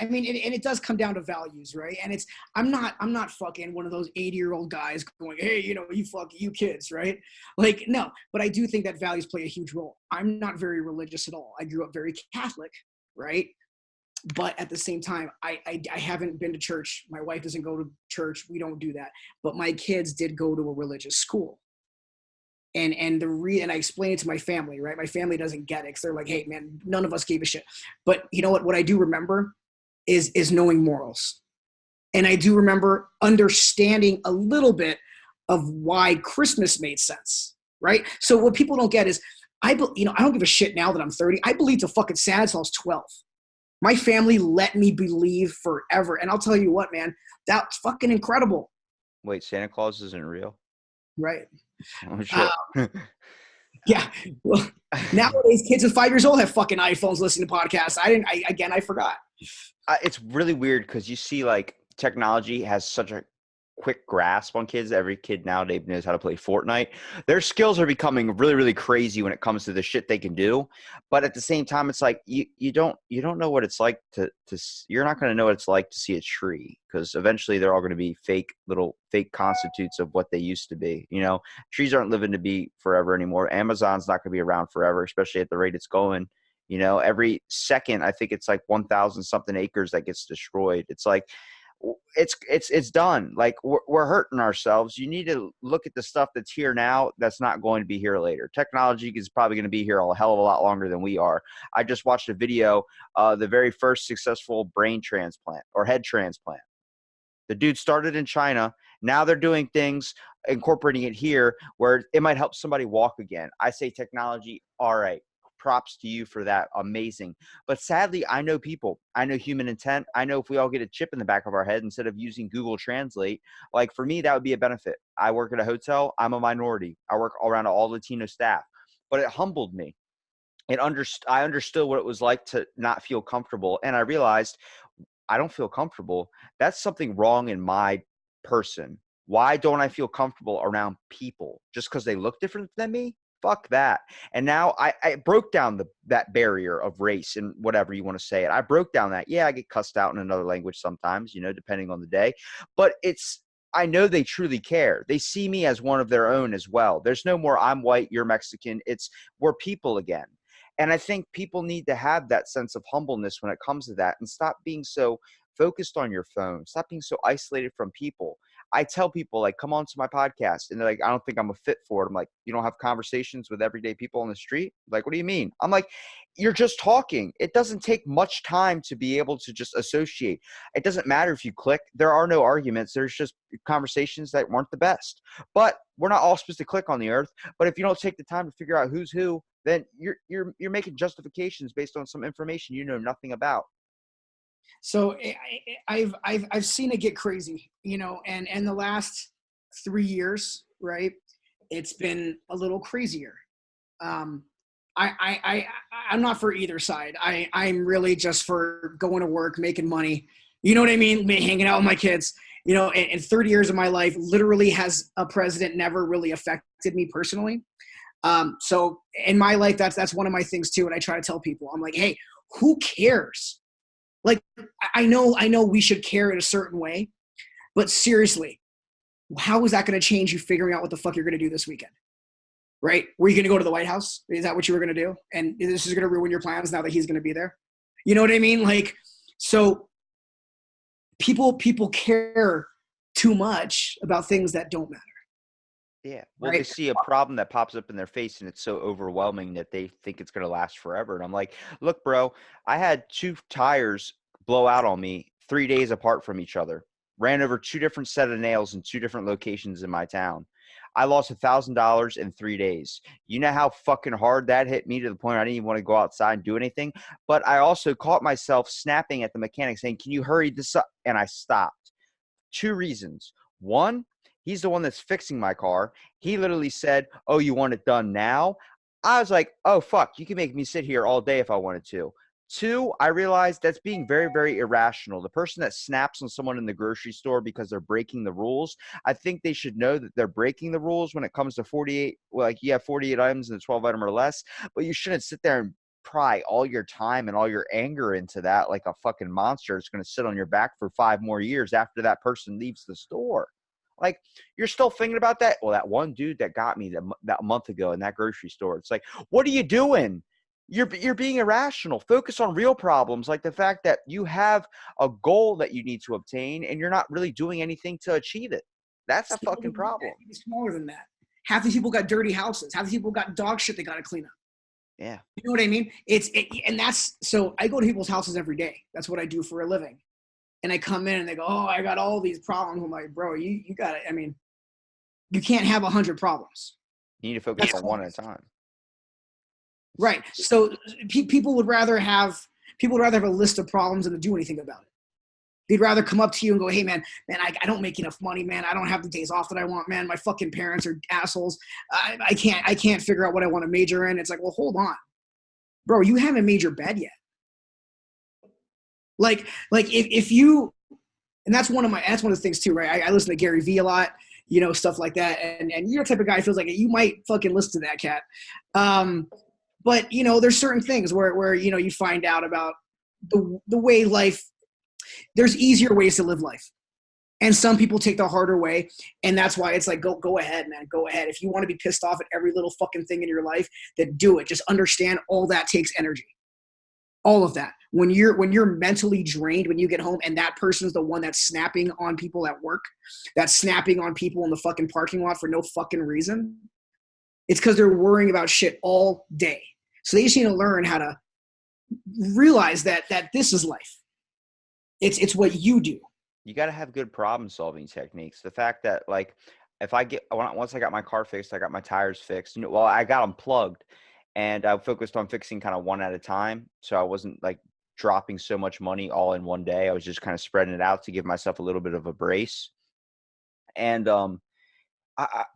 I mean, and it does come down to values, right? And I'm not fucking one of those 80-year-old guys going, hey, you kids, right? Like, no, but I do think that values play a huge role. I'm not very religious at all. I grew up very Catholic, right? But at the same time, I haven't been to church. My wife doesn't go to church. We don't do that. But my kids did go to a religious school. And I explained it to my family, right? My family doesn't get it because they're like, hey, man, none of us gave a shit. But you know what? What I do remember is knowing morals. And I do remember understanding a little bit of why Christmas made sense, right? So what people don't get is, I don't give a shit now that I'm 30. I believed till fucking Santa till I was 12. My family let me believe forever. And I'll tell you what, man, that's fucking incredible. Wait, Santa Claus isn't real? Right. Oh, shit. Yeah. Well, nowadays, kids of 5 years old have fucking iPhones listening to podcasts. I forgot. It's really weird because you see like technology has such a quick grasp on kids. Every kid nowadays knows how to play Fortnite. Their skills are becoming really, really crazy when it comes to the shit they can do. But at the same time, it's like you don't know what it's like to you're not going to know what it's like to see a tree, because eventually they're all going to be fake constitutes of what they used to be. You know, trees aren't living to be forever anymore. Amazon's not going to be around forever, especially at the rate it's going. You know, every second, I think it's like 1,000 something acres that gets destroyed. It's like, it's done. Like we're hurting ourselves. You need to look at the stuff that's here now that's not going to be here later. Technology is probably going to be here a hell of a lot longer than we are. I just watched a video, the very first successful brain transplant or head transplant. The dude started in China. Now they're doing things, incorporating it here where it might help somebody walk again. I say technology, all right. Props to you for that. Amazing. But sadly, I know people. I know human intent. I know if we all get a chip in the back of our head instead of using Google Translate, like for me, that would be a benefit. I work at a hotel. I'm a minority. I work around all Latino staff. But it humbled me. I understood what it was like to not feel comfortable. And I realized I don't feel comfortable. That's something wrong in my person. Why don't I feel comfortable around people just because they look different than me? Fuck that. And now I broke down that barrier of race and whatever you want to say it. I broke down that. Yeah, I get cussed out in another language sometimes, you know, depending on the day. But I know they truly care. They see me as one of their own as well. There's no more I'm white, you're Mexican. We're people again. And I think people need to have that sense of humbleness when it comes to that and stop being so focused on your phone. Stop being so isolated from people. I tell people, like, come on to my podcast. And they're like, I don't think I'm a fit for it. I'm like, you don't have conversations with everyday people on the street? Like, what do you mean? I'm like, you're just talking. It doesn't take much time to be able to just associate. It doesn't matter if you click. There are no arguments. There's just conversations that weren't the best. But we're not all supposed to click on the earth. But if you don't take the time to figure out who's who, then you're making justifications based on some information you know nothing about. So I've seen it get crazy, you know, and the last 3 years, right? It's been a little crazier. Um, I'm not for either side. I'm really just for going to work, making money. You know what I mean? Hanging out with my kids. You know, and 30 years of my life, literally has a president never really affected me personally. So in my life, that's one of my things too. And I try to tell people, I'm like, hey, who cares? Like, I know we should care in a certain way, but seriously, how is that going to change you figuring out what the fuck you're going to do this weekend? Right? Were you going to go to the White House? Is that what you were going to do? And this is going to ruin your plans now that he's going to be there. You know what I mean? Like, so people care too much about things that don't matter. Yeah. Well, Right? they see a problem that pops up in their face and it's so overwhelming that they think it's going to last forever. And I'm like, look, bro, I had 2 tires blow out on me 3 days apart from each other. Ran over 2 different set of nails in 2 different locations in my town. I lost $1,000 in 3 days. You know how fucking hard that hit me to the point I didn't even want to go outside and do anything. But I also caught myself snapping at the mechanic saying, can you hurry this up? And I stopped. 2 reasons. One, he's the one that's fixing my car. He literally said, oh, you want it done now? I was like, oh, fuck, you can make me sit here all day if I wanted to. 2, I realized that's being very, very irrational. The person that snaps on someone in the grocery store because they're breaking the rules, I think they should know that they're breaking the rules when it comes to 48. Like, you have 48 items and 12 item or less, but you shouldn't sit there and pry all your time and all your anger into that like a fucking monster. It's going to sit on your back for 5 more years after that person leaves the store. Like, you're still thinking about that? Well, that one dude that got me that month ago in that grocery store. It's like, what are you doing? You're being irrational. Focus on real problems, like the fact that you have a goal that you need to obtain and you're not really doing anything to achieve it. That's a fucking problem. Smaller than that. Half these people got dirty houses. Half these people got dog shit they got to clean up. Yeah. You know what I mean? And that's, so I go to people's houses every day. That's what I do for a living. And I come in and they go, oh, I got all these problems. I'm like, bro, you got it. I mean, you can't have 100 problems. You need to focus on one at a time. Right. So people would rather have a list of problems than to do anything about it. They'd rather come up to you and go, hey, man, I don't make enough money, man. I don't have the days off that I want, man. My fucking parents are assholes. I can't figure out what I want to major in. It's like, well, hold on. Bro, you haven't made your bed yet. Like if you, and that's one of the things too, right? I listen to Gary Vee a lot, you know, stuff like that. And you're the type of guy who feels like you might fucking listen to that cat. But, you know, there's certain things where you know, you find out about the way life, there's easier ways to live life. And some people take the harder way. And that's why it's like, go ahead, man. Go ahead. If you want to be pissed off at every little fucking thing in your life, then do it. Just understand all that takes energy. All of that. When you're mentally drained, when you get home and that person is the one that's snapping on people at work, that's snapping on people in the fucking parking lot for no fucking reason, it's because they're worrying about shit all day. So they just need to learn how to realize that this is life. It's what you do. You got to have good problem solving techniques. The fact that, like, once I got my car fixed, I got my tires fixed, you know, well, I got them plugged and I focused on fixing kind of one at a time. So I wasn't like dropping so much money all in one day. I was just kind of spreading it out to give myself a little bit of a brace. And, you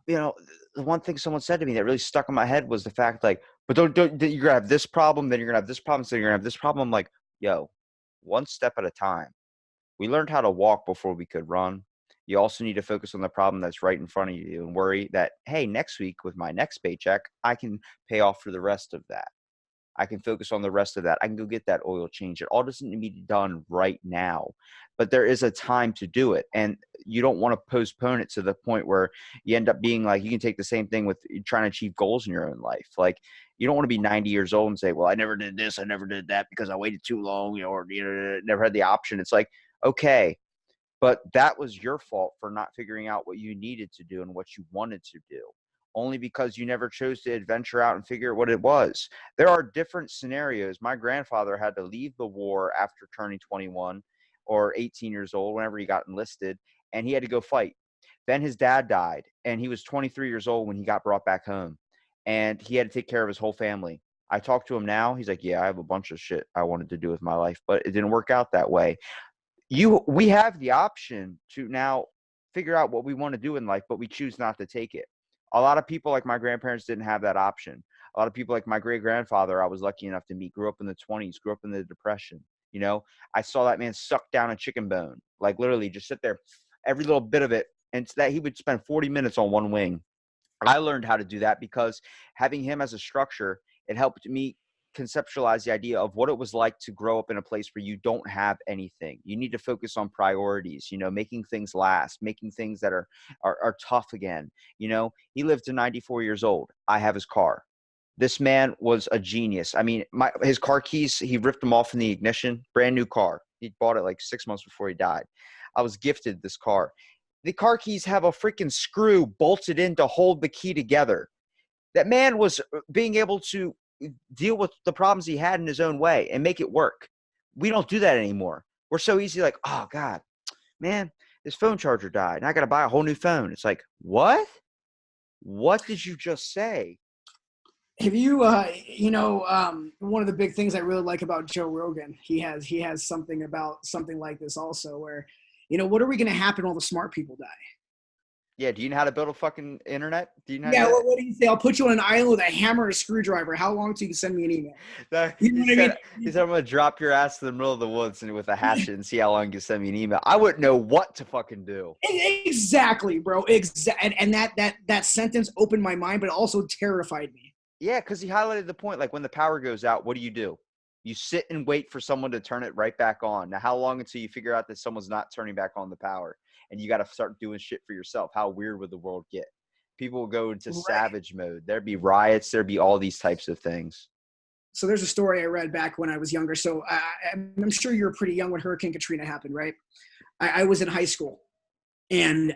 know, the one thing someone said to me that really stuck in my head was the fact, like, but don't you're gonna have this problem, then you're gonna have this problem, so you're gonna have this problem. I'm like, yo, one step at a time. We learned how to walk before we could run. You also need to focus on the problem that's right in front of you and worry that, hey, next week with my next paycheck, I can pay off for the rest of that. I can focus on the rest of that. I can go get that oil change. It all doesn't need to be done right now, but there is a time to do it. And you don't want to postpone it to the point where you end up being like, you can take the same thing with trying to achieve goals in your own life. Like, you don't want to be 90 years old and say, well, I never did this, I never did that because I waited too long, you know, or never had the option. It's like, okay, but that was your fault for not figuring out what you needed to do and what you wanted to do, only because you never chose to adventure out and figure what it was. There are different scenarios. My grandfather had to leave the war after turning 21 or 18 years old, whenever he got enlisted, and he had to go fight. Then his dad died, and he was 23 years old when he got brought back home, and he had to take care of his whole family. I talk to him now. He's like, yeah, I have a bunch of shit I wanted to do with my life, but it didn't work out that way. We have the option to now figure out what we want to do in life, but we choose not to take it. A lot of people like my grandparents didn't have that option. A lot of people like my great grandfather, I was lucky enough to meet, grew up in the 20s, grew up in the Depression. You know, I saw that man suck down a chicken bone, like literally just sit there, every little bit of it. And that he would spend 40 minutes on one wing. I learned how to do that because having him as a structure, it helped me conceptualize the idea of what it was like to grow up in a place where you don't have anything. You need to focus on priorities, you know, making things last, making things that are tough again. You know, he lived to 94 years old. I have his car. This man was a genius. I mean, his car keys, he ripped them off in the ignition, brand new car. He bought it like 6 months before he died. I was gifted this car. The car keys have a freaking screw bolted in to hold the key together. That man was being able to deal with the problems he had in his own way and make it work. We don't do that anymore. We're so easy, like, oh God, man, this phone charger died and I got to buy a whole new phone. It's like, what? What did you just say? Have you, one of the big things I really like about Joe Rogan, he has something about something like this also where, you know, what are we going to happen when all the smart people die? Yeah, do you know how to build a fucking internet? Do you know? Yeah, what do you say? I'll put you on an island with a hammer and a screwdriver. How long till you can send me an email? You know what I mean? He said, I'm going to drop your ass to the middle of the woods and with a hatchet and see how long you can send me an email. I wouldn't know what to fucking do. Exactly, bro. And that sentence opened my mind, but also terrified me. Yeah, because he highlighted the point, like when the power goes out, what do? You sit and wait for someone to turn it right back on. Now, how long until you figure out that someone's not turning back on the power? And you got to start doing shit for yourself. How weird would the world get? People will go into savage mode. There'd be riots. There'd be all these types of things. So there's a story I read back when I was younger. So I'm sure you were pretty young when Hurricane Katrina happened, right? I was in high school, and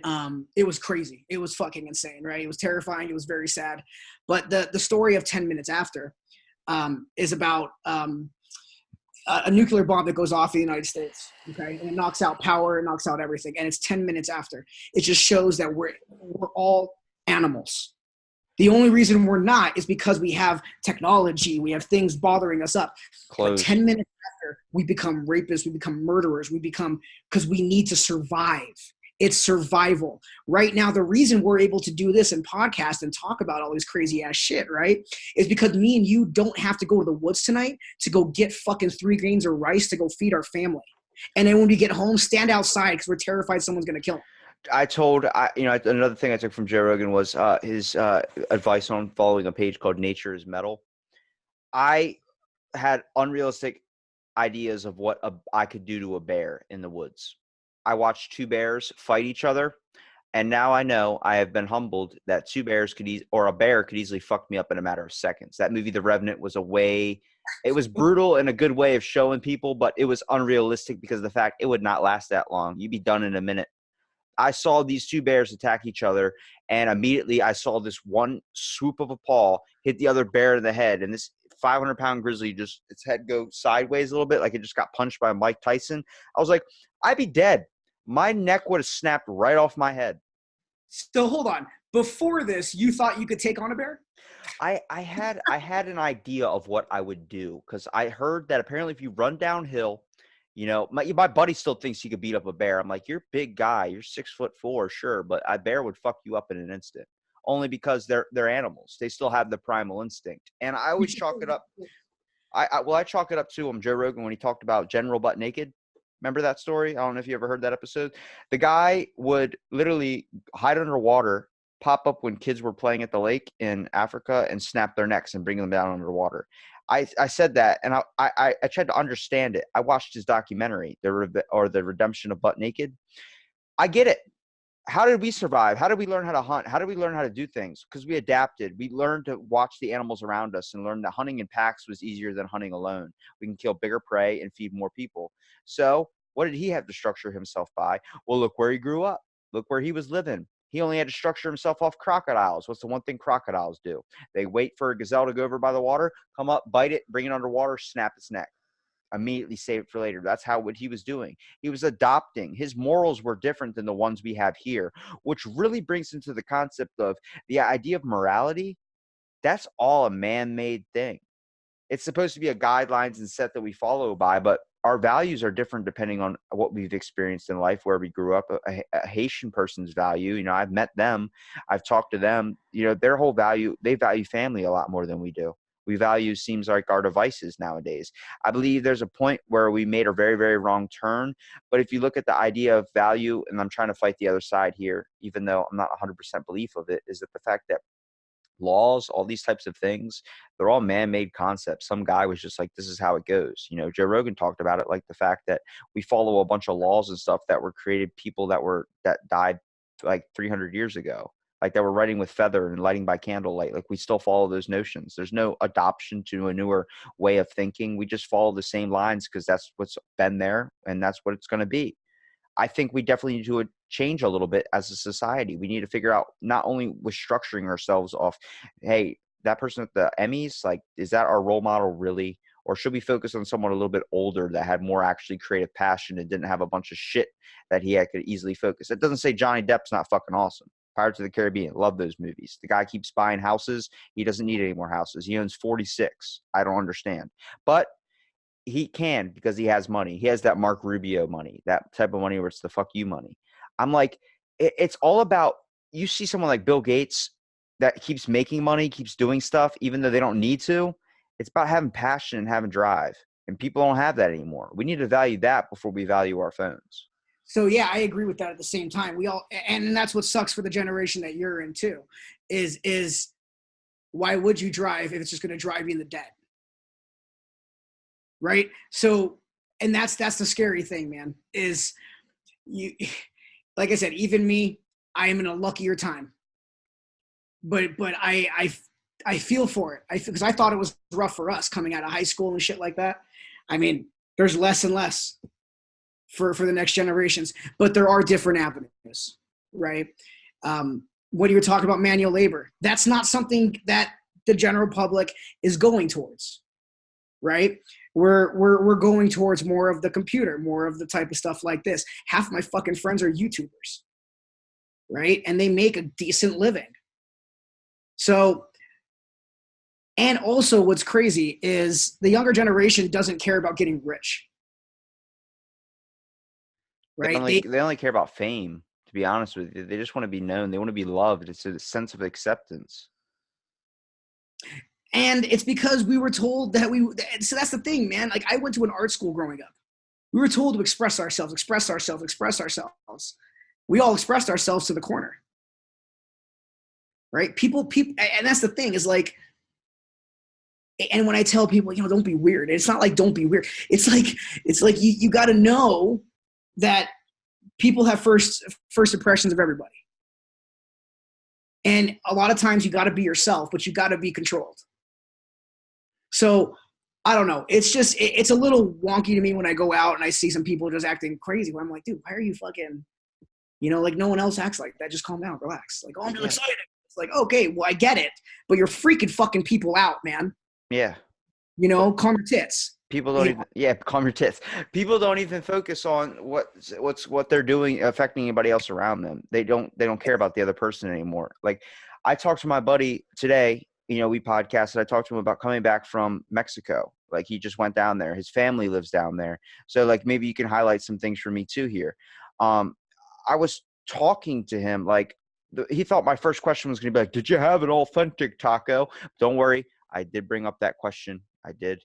it was crazy. It was fucking insane, right? It was terrifying. It was very sad. But the story of 10 minutes after is about a nuclear bomb that goes off in the United States, okay? And it knocks out power, it knocks out everything. And it's 10 minutes after. It just shows that we're all animals. The only reason we're not is because we have technology, we have things bothering us up. But 10 minutes after, we become rapists, we become murderers, because we need to survive. It's survival. Right now, the reason we're able to do this and podcast and talk about all this crazy ass shit, right, is because me and you don't have to go to the woods tonight to go get fucking 3 grains of rice to go feed our family. And then when we get home, stand outside because we're terrified someone's going to kill them. Another thing I took from Joe Rogan was his advice on following a page called Nature is Metal. I had unrealistic ideas of what I could do to a bear in the woods. I watched 2 bears fight each other, and now I know I have been humbled that 2 bears a bear could easily fuck me up in a matter of seconds. That movie, The Revenant, was it was brutal in a good way of showing people, but it was unrealistic because of the fact it would not last that long. You'd be done in a minute. I saw these 2 bears attack each other, and immediately I saw this one swoop of a paw hit the other bear in the head, and this 500-pound grizzly its head go sideways a little bit, like it just got punched by Mike Tyson. I was like, I'd be dead. My neck would have snapped right off my head. So hold on. Before this, you thought you could take on a bear? I had an idea of what I would do because I heard that apparently if you run downhill, my buddy still thinks he could beat up a bear. I'm like, you're a big guy. You're 6'4", sure, but a bear would fuck you up in an instant. Only because they're animals. They still have the primal instinct. And I always chalk it up. I chalk it up to Joe Rogan when he talked about General Butt Naked. Remember that story? I don't know if you ever heard that episode. The guy would literally hide underwater, pop up when kids were playing at the lake in Africa, and snap their necks and bring them down underwater. I said that, and I tried to understand it. I watched his documentary, The Redemption of Butt Naked. I get it. How did we survive? How did we learn how to hunt? How did we learn how to do things? Because we adapted. We learned to watch the animals around us and learn that hunting in packs was easier than hunting alone. We can kill bigger prey and feed more people. So what did he have to structure himself by? Well, look where he grew up. Look where he was living. He only had to structure himself off crocodiles. What's the one thing crocodiles do? They wait for a gazelle to go over by the water, come up, bite it, bring it underwater, snap its neck. Immediately save it for later. That's what he was doing. He was adopting. His morals were different than the ones we have here, which really brings into the concept of the idea of morality. That's all a man-made thing. It's supposed to be a guidelines and set that we follow by, but our values are different depending on what we've experienced in life, where we grew up. A Haitian person's value, I've met them, I've talked to them, their whole value, they value family a lot more than we do. We value seems like our devices nowadays. I believe there's a point where we made a very, very wrong turn. But if you look at the idea of value, and I'm trying to fight the other side here, even though I'm not 100% belief of it, is that the fact that laws, all these types of things, they're all man-made concepts. Some guy was just like, this is how it goes. Joe Rogan talked about it, like the fact that we follow a bunch of laws and stuff that were created people that died like 300 years ago. Like that we're writing with feather and lighting by candlelight. Like we still follow those notions. There's no adoption to a newer way of thinking. We just follow the same lines because that's what's been there and that's what it's going to be. I think we definitely need to change a little bit as a society. We need to figure out not only with structuring ourselves off, hey, that person at the Emmys, like, is that our role model really? Or should we focus on someone a little bit older that had more actually creative passion and didn't have a bunch of shit that he could easily focus? It doesn't say Johnny Depp's not fucking awesome. Pirates of the Caribbean, love those movies. The guy keeps buying houses. He doesn't need any more houses. He owns 46. I don't understand. But he can because he has money. He has that Mark Rubio money, that type of money where it's the fuck you money. I'm like, it's all about, you see someone like Bill Gates that keeps making money, keeps doing stuff, even though they don't need to. It's about having passion and having drive. And people don't have that anymore. We need to value that before we value our phones. So yeah, I agree with that. At the same time, and that's what sucks for the generation that you're in too, is why would you drive if it's just going to drive you in the dead? Right. So, and that's the scary thing, man, is you, like I said, even me, I am in a luckier time, but I feel for it. Because I thought it was rough for us coming out of high school and shit like that. I mean, there's less and less for the next generations, but there are different avenues, right? When you were talking about manual labor, that's not something that the general public is going towards, right? We're going towards more of the computer, more of the type of stuff like this. Half my fucking friends are YouTubers, right? And they make a decent living. So, and also what's crazy is the younger generation doesn't care about getting rich, right? They only care about fame, to be honest with you. They just want to be known. They want to be loved. It's a sense of acceptance. And it's because we were told that so that's the thing, man. Like, I went to an art school growing up. We were told to express ourselves. We all expressed ourselves to the corner, right? People, and that's the thing is like, and when I tell people, don't be weird, it's not like don't be weird. It's like you got to know that people have first impressions of everybody. And a lot of times you got to be yourself, but you got to be controlled. So I don't know. It's just, it's a little wonky to me when I go out and I see some people just acting crazy. Where I'm like, dude, why are you fucking, like no one else acts like that. Just calm down, relax. Like, oh, I'm just excited. It's like, okay, well, I get it, but you're freaking fucking people out, man. Yeah. Calm your tits. People don't calm your tits. People don't even focus on what they're doing affecting anybody else around them. They don't care about the other person anymore. Like, I talked to my buddy today, we podcasted. I talked to him about coming back from Mexico. Like, he just went down there. His family lives down there. So like, maybe you can highlight some things for me too here. I was talking to him, like, he thought my first question was going to be like, did you have an authentic taco? Don't worry. I did bring up that question. I did.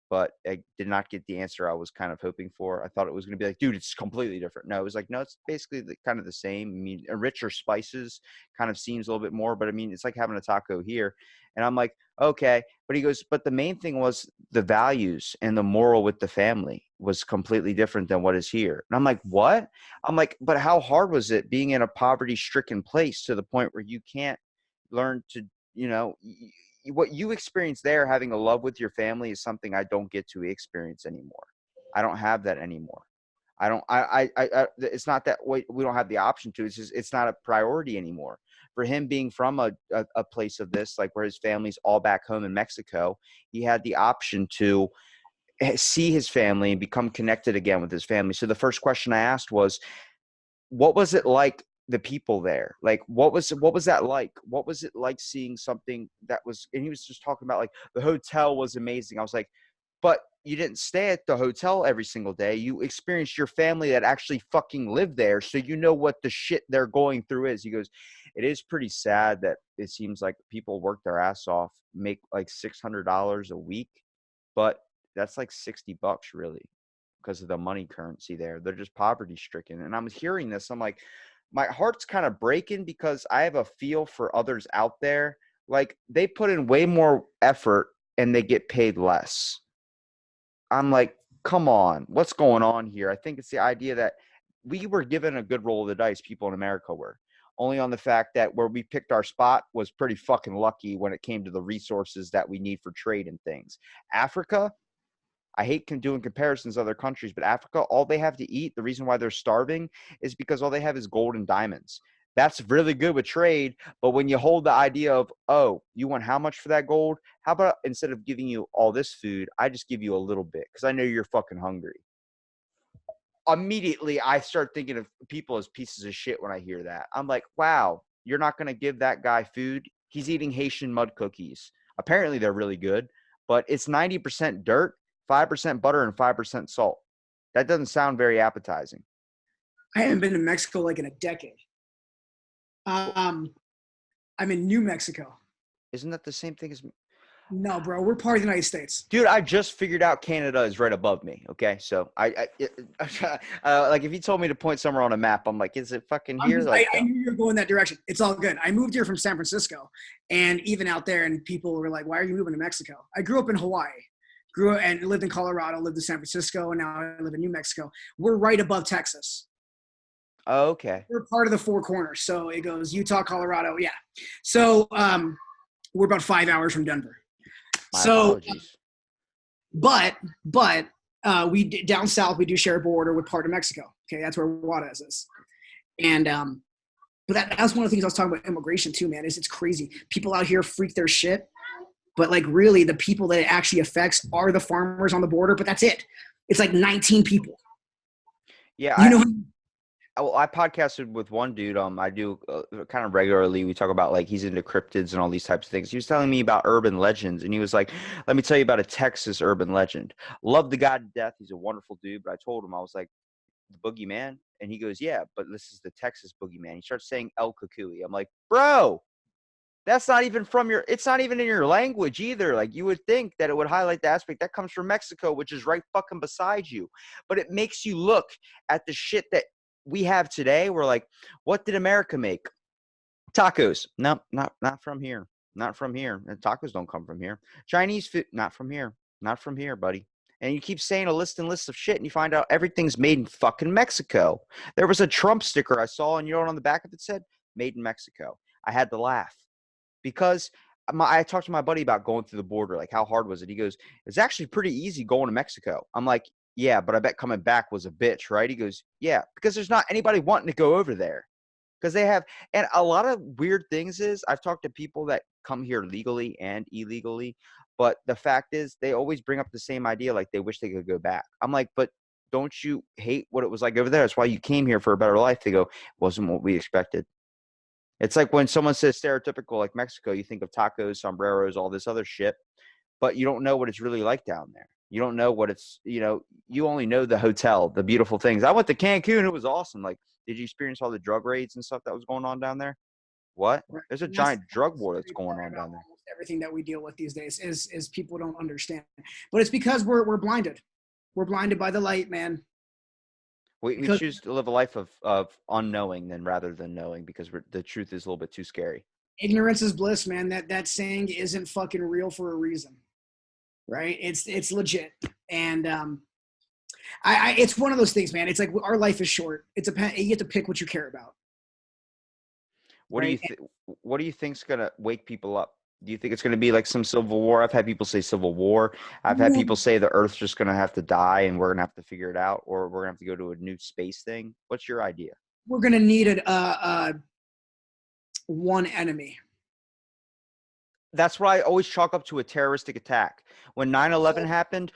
But I did not get the answer I was kind of hoping for. I thought it was going to be like, dude, it's completely different. No, it was like, no, it's basically kind of the same. I mean, richer spices kind of seems a little bit more, but I mean, it's like having a taco here. And I'm like, okay. But he goes, but the main thing was the values and the moral with the family was completely different than what is here. And I'm like, what? I'm like, but how hard was it being in a poverty-stricken place to the point where you can't learn to, what you experience there, having a love with your family, is something I don't get to experience anymore. I don't have that anymore. It's not that we don't have the option to. It's just, it's not a priority anymore. For him, being from a place of this, like where his family's all back home in Mexico, he had the option to see his family and become connected again with his family. So the first question I asked was, what was it like, the people there? Like, what was that like? What was it like seeing something that was, and he was just talking about like the hotel was amazing. I was like, but you didn't stay at the hotel every single day. You experienced your family that actually fucking lived there. So you know what the shit they're going through is. He goes, it is pretty sad that it seems like people work their ass off, make like $600 a week, but that's like $60 really, because of the money currency there. They're just poverty stricken. And I was hearing this, I'm like, my heart's kind of breaking, because I have a feel for others out there. Like, they put in way more effort and they get paid less. I'm like, come on, what's going on here? I think it's the idea that we were given a good roll of the dice, people in America were. Only on the fact that where we picked our spot was pretty fucking lucky when it came to the resources that we need for trade and things. Africa, I hate doing comparisons to other countries, but Africa, all they have to eat, the reason why they're starving is because all they have is gold and diamonds. That's really good with trade, but when you hold the idea of, oh, you want how much for that gold? How about instead of giving you all this food, I just give you a little bit because I know you're fucking hungry. Immediately, I start thinking of people as pieces of shit when I hear that. I'm like, wow, you're not going to give that guy food? He's eating Haitian mud cookies. Apparently, they're really good, but it's 90% dirt, 5% butter, and 5% salt. That doesn't sound very appetizing. I haven't been to Mexico like in a decade. I'm in New Mexico. Isn't that the same thing as? No, bro, we're part of the United States. Dude, I just figured out Canada is right above me. Okay, so I like, if you told me to point somewhere on a map, I'm like, is it fucking here? I knew you were going that direction. It's all good. I moved here from San Francisco, and even out there, and people were like, "Why are you moving to Mexico?" I grew up in Hawaii, grew up and lived in Colorado, lived in San Francisco, and now I live in New Mexico. We're right above Texas. Oh, okay. We're part of the Four Corners, so it goes Utah, Colorado, yeah. So We're about 5 hours from Denver. My So, apologies. but we down south we do share a border with part of Mexico. Okay, that's where Juarez is, and but that's one of the things I was talking about immigration too, man. Is it's crazy. People out here freak their shit, but like really the people that it actually affects are the farmers on the border. But that's it. It's like 19 people. Yeah, You know, I podcasted with one dude. I do kind of regularly. We talk about like he's into cryptids and all these types of things. He was telling me about urban legends, and he was like, "Let me tell you about a Texas urban legend. Love the guy to death. He's a wonderful dude." But I told him I was like, "The boogeyman," and he goes, "Yeah, but this is the Texas boogeyman." He starts saying El Cucuy. I'm like, "Bro, that's not even from your. It's not even in your language either. Like you would think that it would highlight the aspect that comes from Mexico, which is right fucking beside you. But it makes you look at the shit that we have today. We're like, what did America make? Tacos. No, not from here. Not from here. And tacos don't come from here. Chinese food, not from here. Not from here, buddy. And you keep saying a list and list of shit, and you find out everything's made in fucking Mexico. There was a Trump sticker I saw, and you know what on the back of it said? Made in Mexico. I had to laugh because I talked to my buddy about going through the border. Like, how hard was it? He goes, it's actually pretty easy going to Mexico. I'm like, yeah, but I bet coming back was a bitch, right? He goes, yeah, because there's not anybody wanting to go over there. Because they have, and a lot of weird things is I've talked to people that come here legally and illegally, but the fact is they always bring up the same idea, like they wish they could go back. I'm like, but don't you hate what it was like over there? That's why you came here for a better life. They go, wasn't what we expected. It's like when someone says stereotypical, like Mexico, you think of tacos, sombreros, all this other shit, but you don't know what it's really like down there. You don't know what it's, you only know the hotel, the beautiful things. I went to Cancun. It was awesome. Like, did you experience all the drug raids and stuff that was going on down there? What? right. There's a And that's giant drug the war that's scary going part on about down there. almost everything that we deal with these days is people don't understand. But it's because we're blinded. We're blinded by the light, man. We Because choose to live a life of unknowing than rather than knowing because the truth is a little bit too scary. ignorance is bliss, man. That saying isn't fucking real for a reason, right? It's legit, and it's one of those things, man. It's like our life is short. You get to pick what you care about, What do you right? what do you think's gonna wake people up? Do you think it's gonna be like some civil war? I've had people say civil war. I've had people say the Earth's just gonna have to die and we're gonna have to figure it out, or we're gonna have to go to a new space thing. What's your idea? We're gonna need one enemy. That's what I always chalk up to a terroristic attack. When 9/11 happened,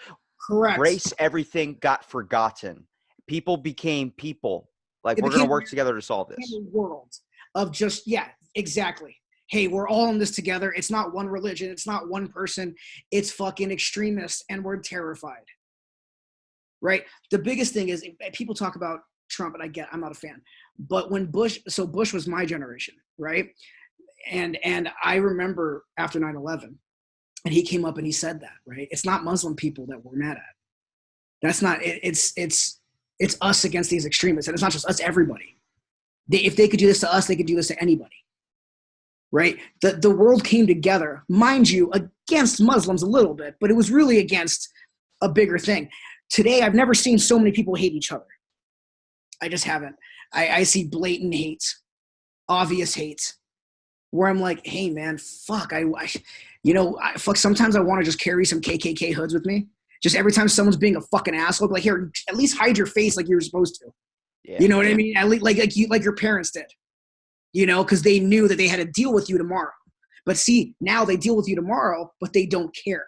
Correct. race, everything got forgotten. People became people. Like, It we're gonna became work together to solve a this. world of just exactly. Hey, we're all in this together. It's not one religion. It's not one person. It's fucking extremists, and we're terrified. Right. The biggest thing is people talk about Trump, and I'm not a fan. But when Bush was my generation, right? And I remember after 9/11, and he came up and he said that, right? It's not Muslim people that we're mad at. That's not it, it's us against these extremists, and it's not just us. Everybody. If they could do this to us, they could do this to anybody, right? The world came together, mind you, against Muslims a little bit, but it was really against a bigger thing. Today, I've never seen so many people hate each other. I just haven't. I see blatant hate, obvious hate, where I'm like, hey man, fuck, fuck. Sometimes I want to just carry some KKK hoods with me. Just every time someone's being a fucking asshole, like here, at least hide your face like you were supposed to. Yeah. You know what I mean? At least like your parents did. Because they knew that they had to deal with you tomorrow. But see, now they deal with you tomorrow, but they don't care.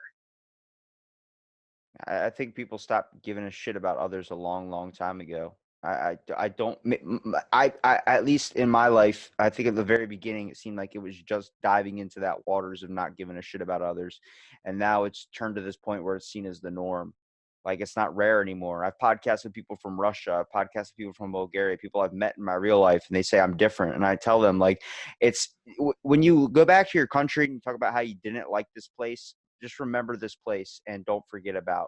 I think people stopped giving a shit about others a long, long time ago. I don't, I at least in my life, I think at the very beginning, it seemed like it was just diving into that waters of not giving a shit about others. And now it's turned to this point where it's seen as the norm. Like, it's not rare anymore. I've podcasted with people from Russia. I've podcasted with people from Bulgaria, people I've met in my real life, and they say I'm different. And I tell them, like, when you go back to your country and you talk about how you didn't like this place, just remember this place and don't forget about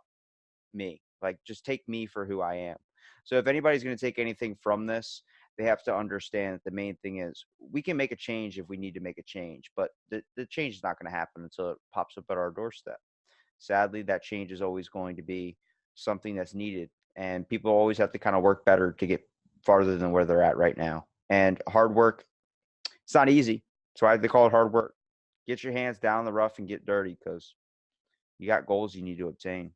me. Like, just take me for who I am. So if anybody's going to take anything from this, they have to understand that the main thing is we can make a change if we need to make a change, but the change is not going to happen until it pops up at our doorstep. Sadly, that change is always going to be something that's needed, and people always have to kind of work better to get farther than where they're at right now. And hard work, it's not easy. That's why they call it hard work. Get your hands down in the rough and get dirty because you got goals you need to obtain.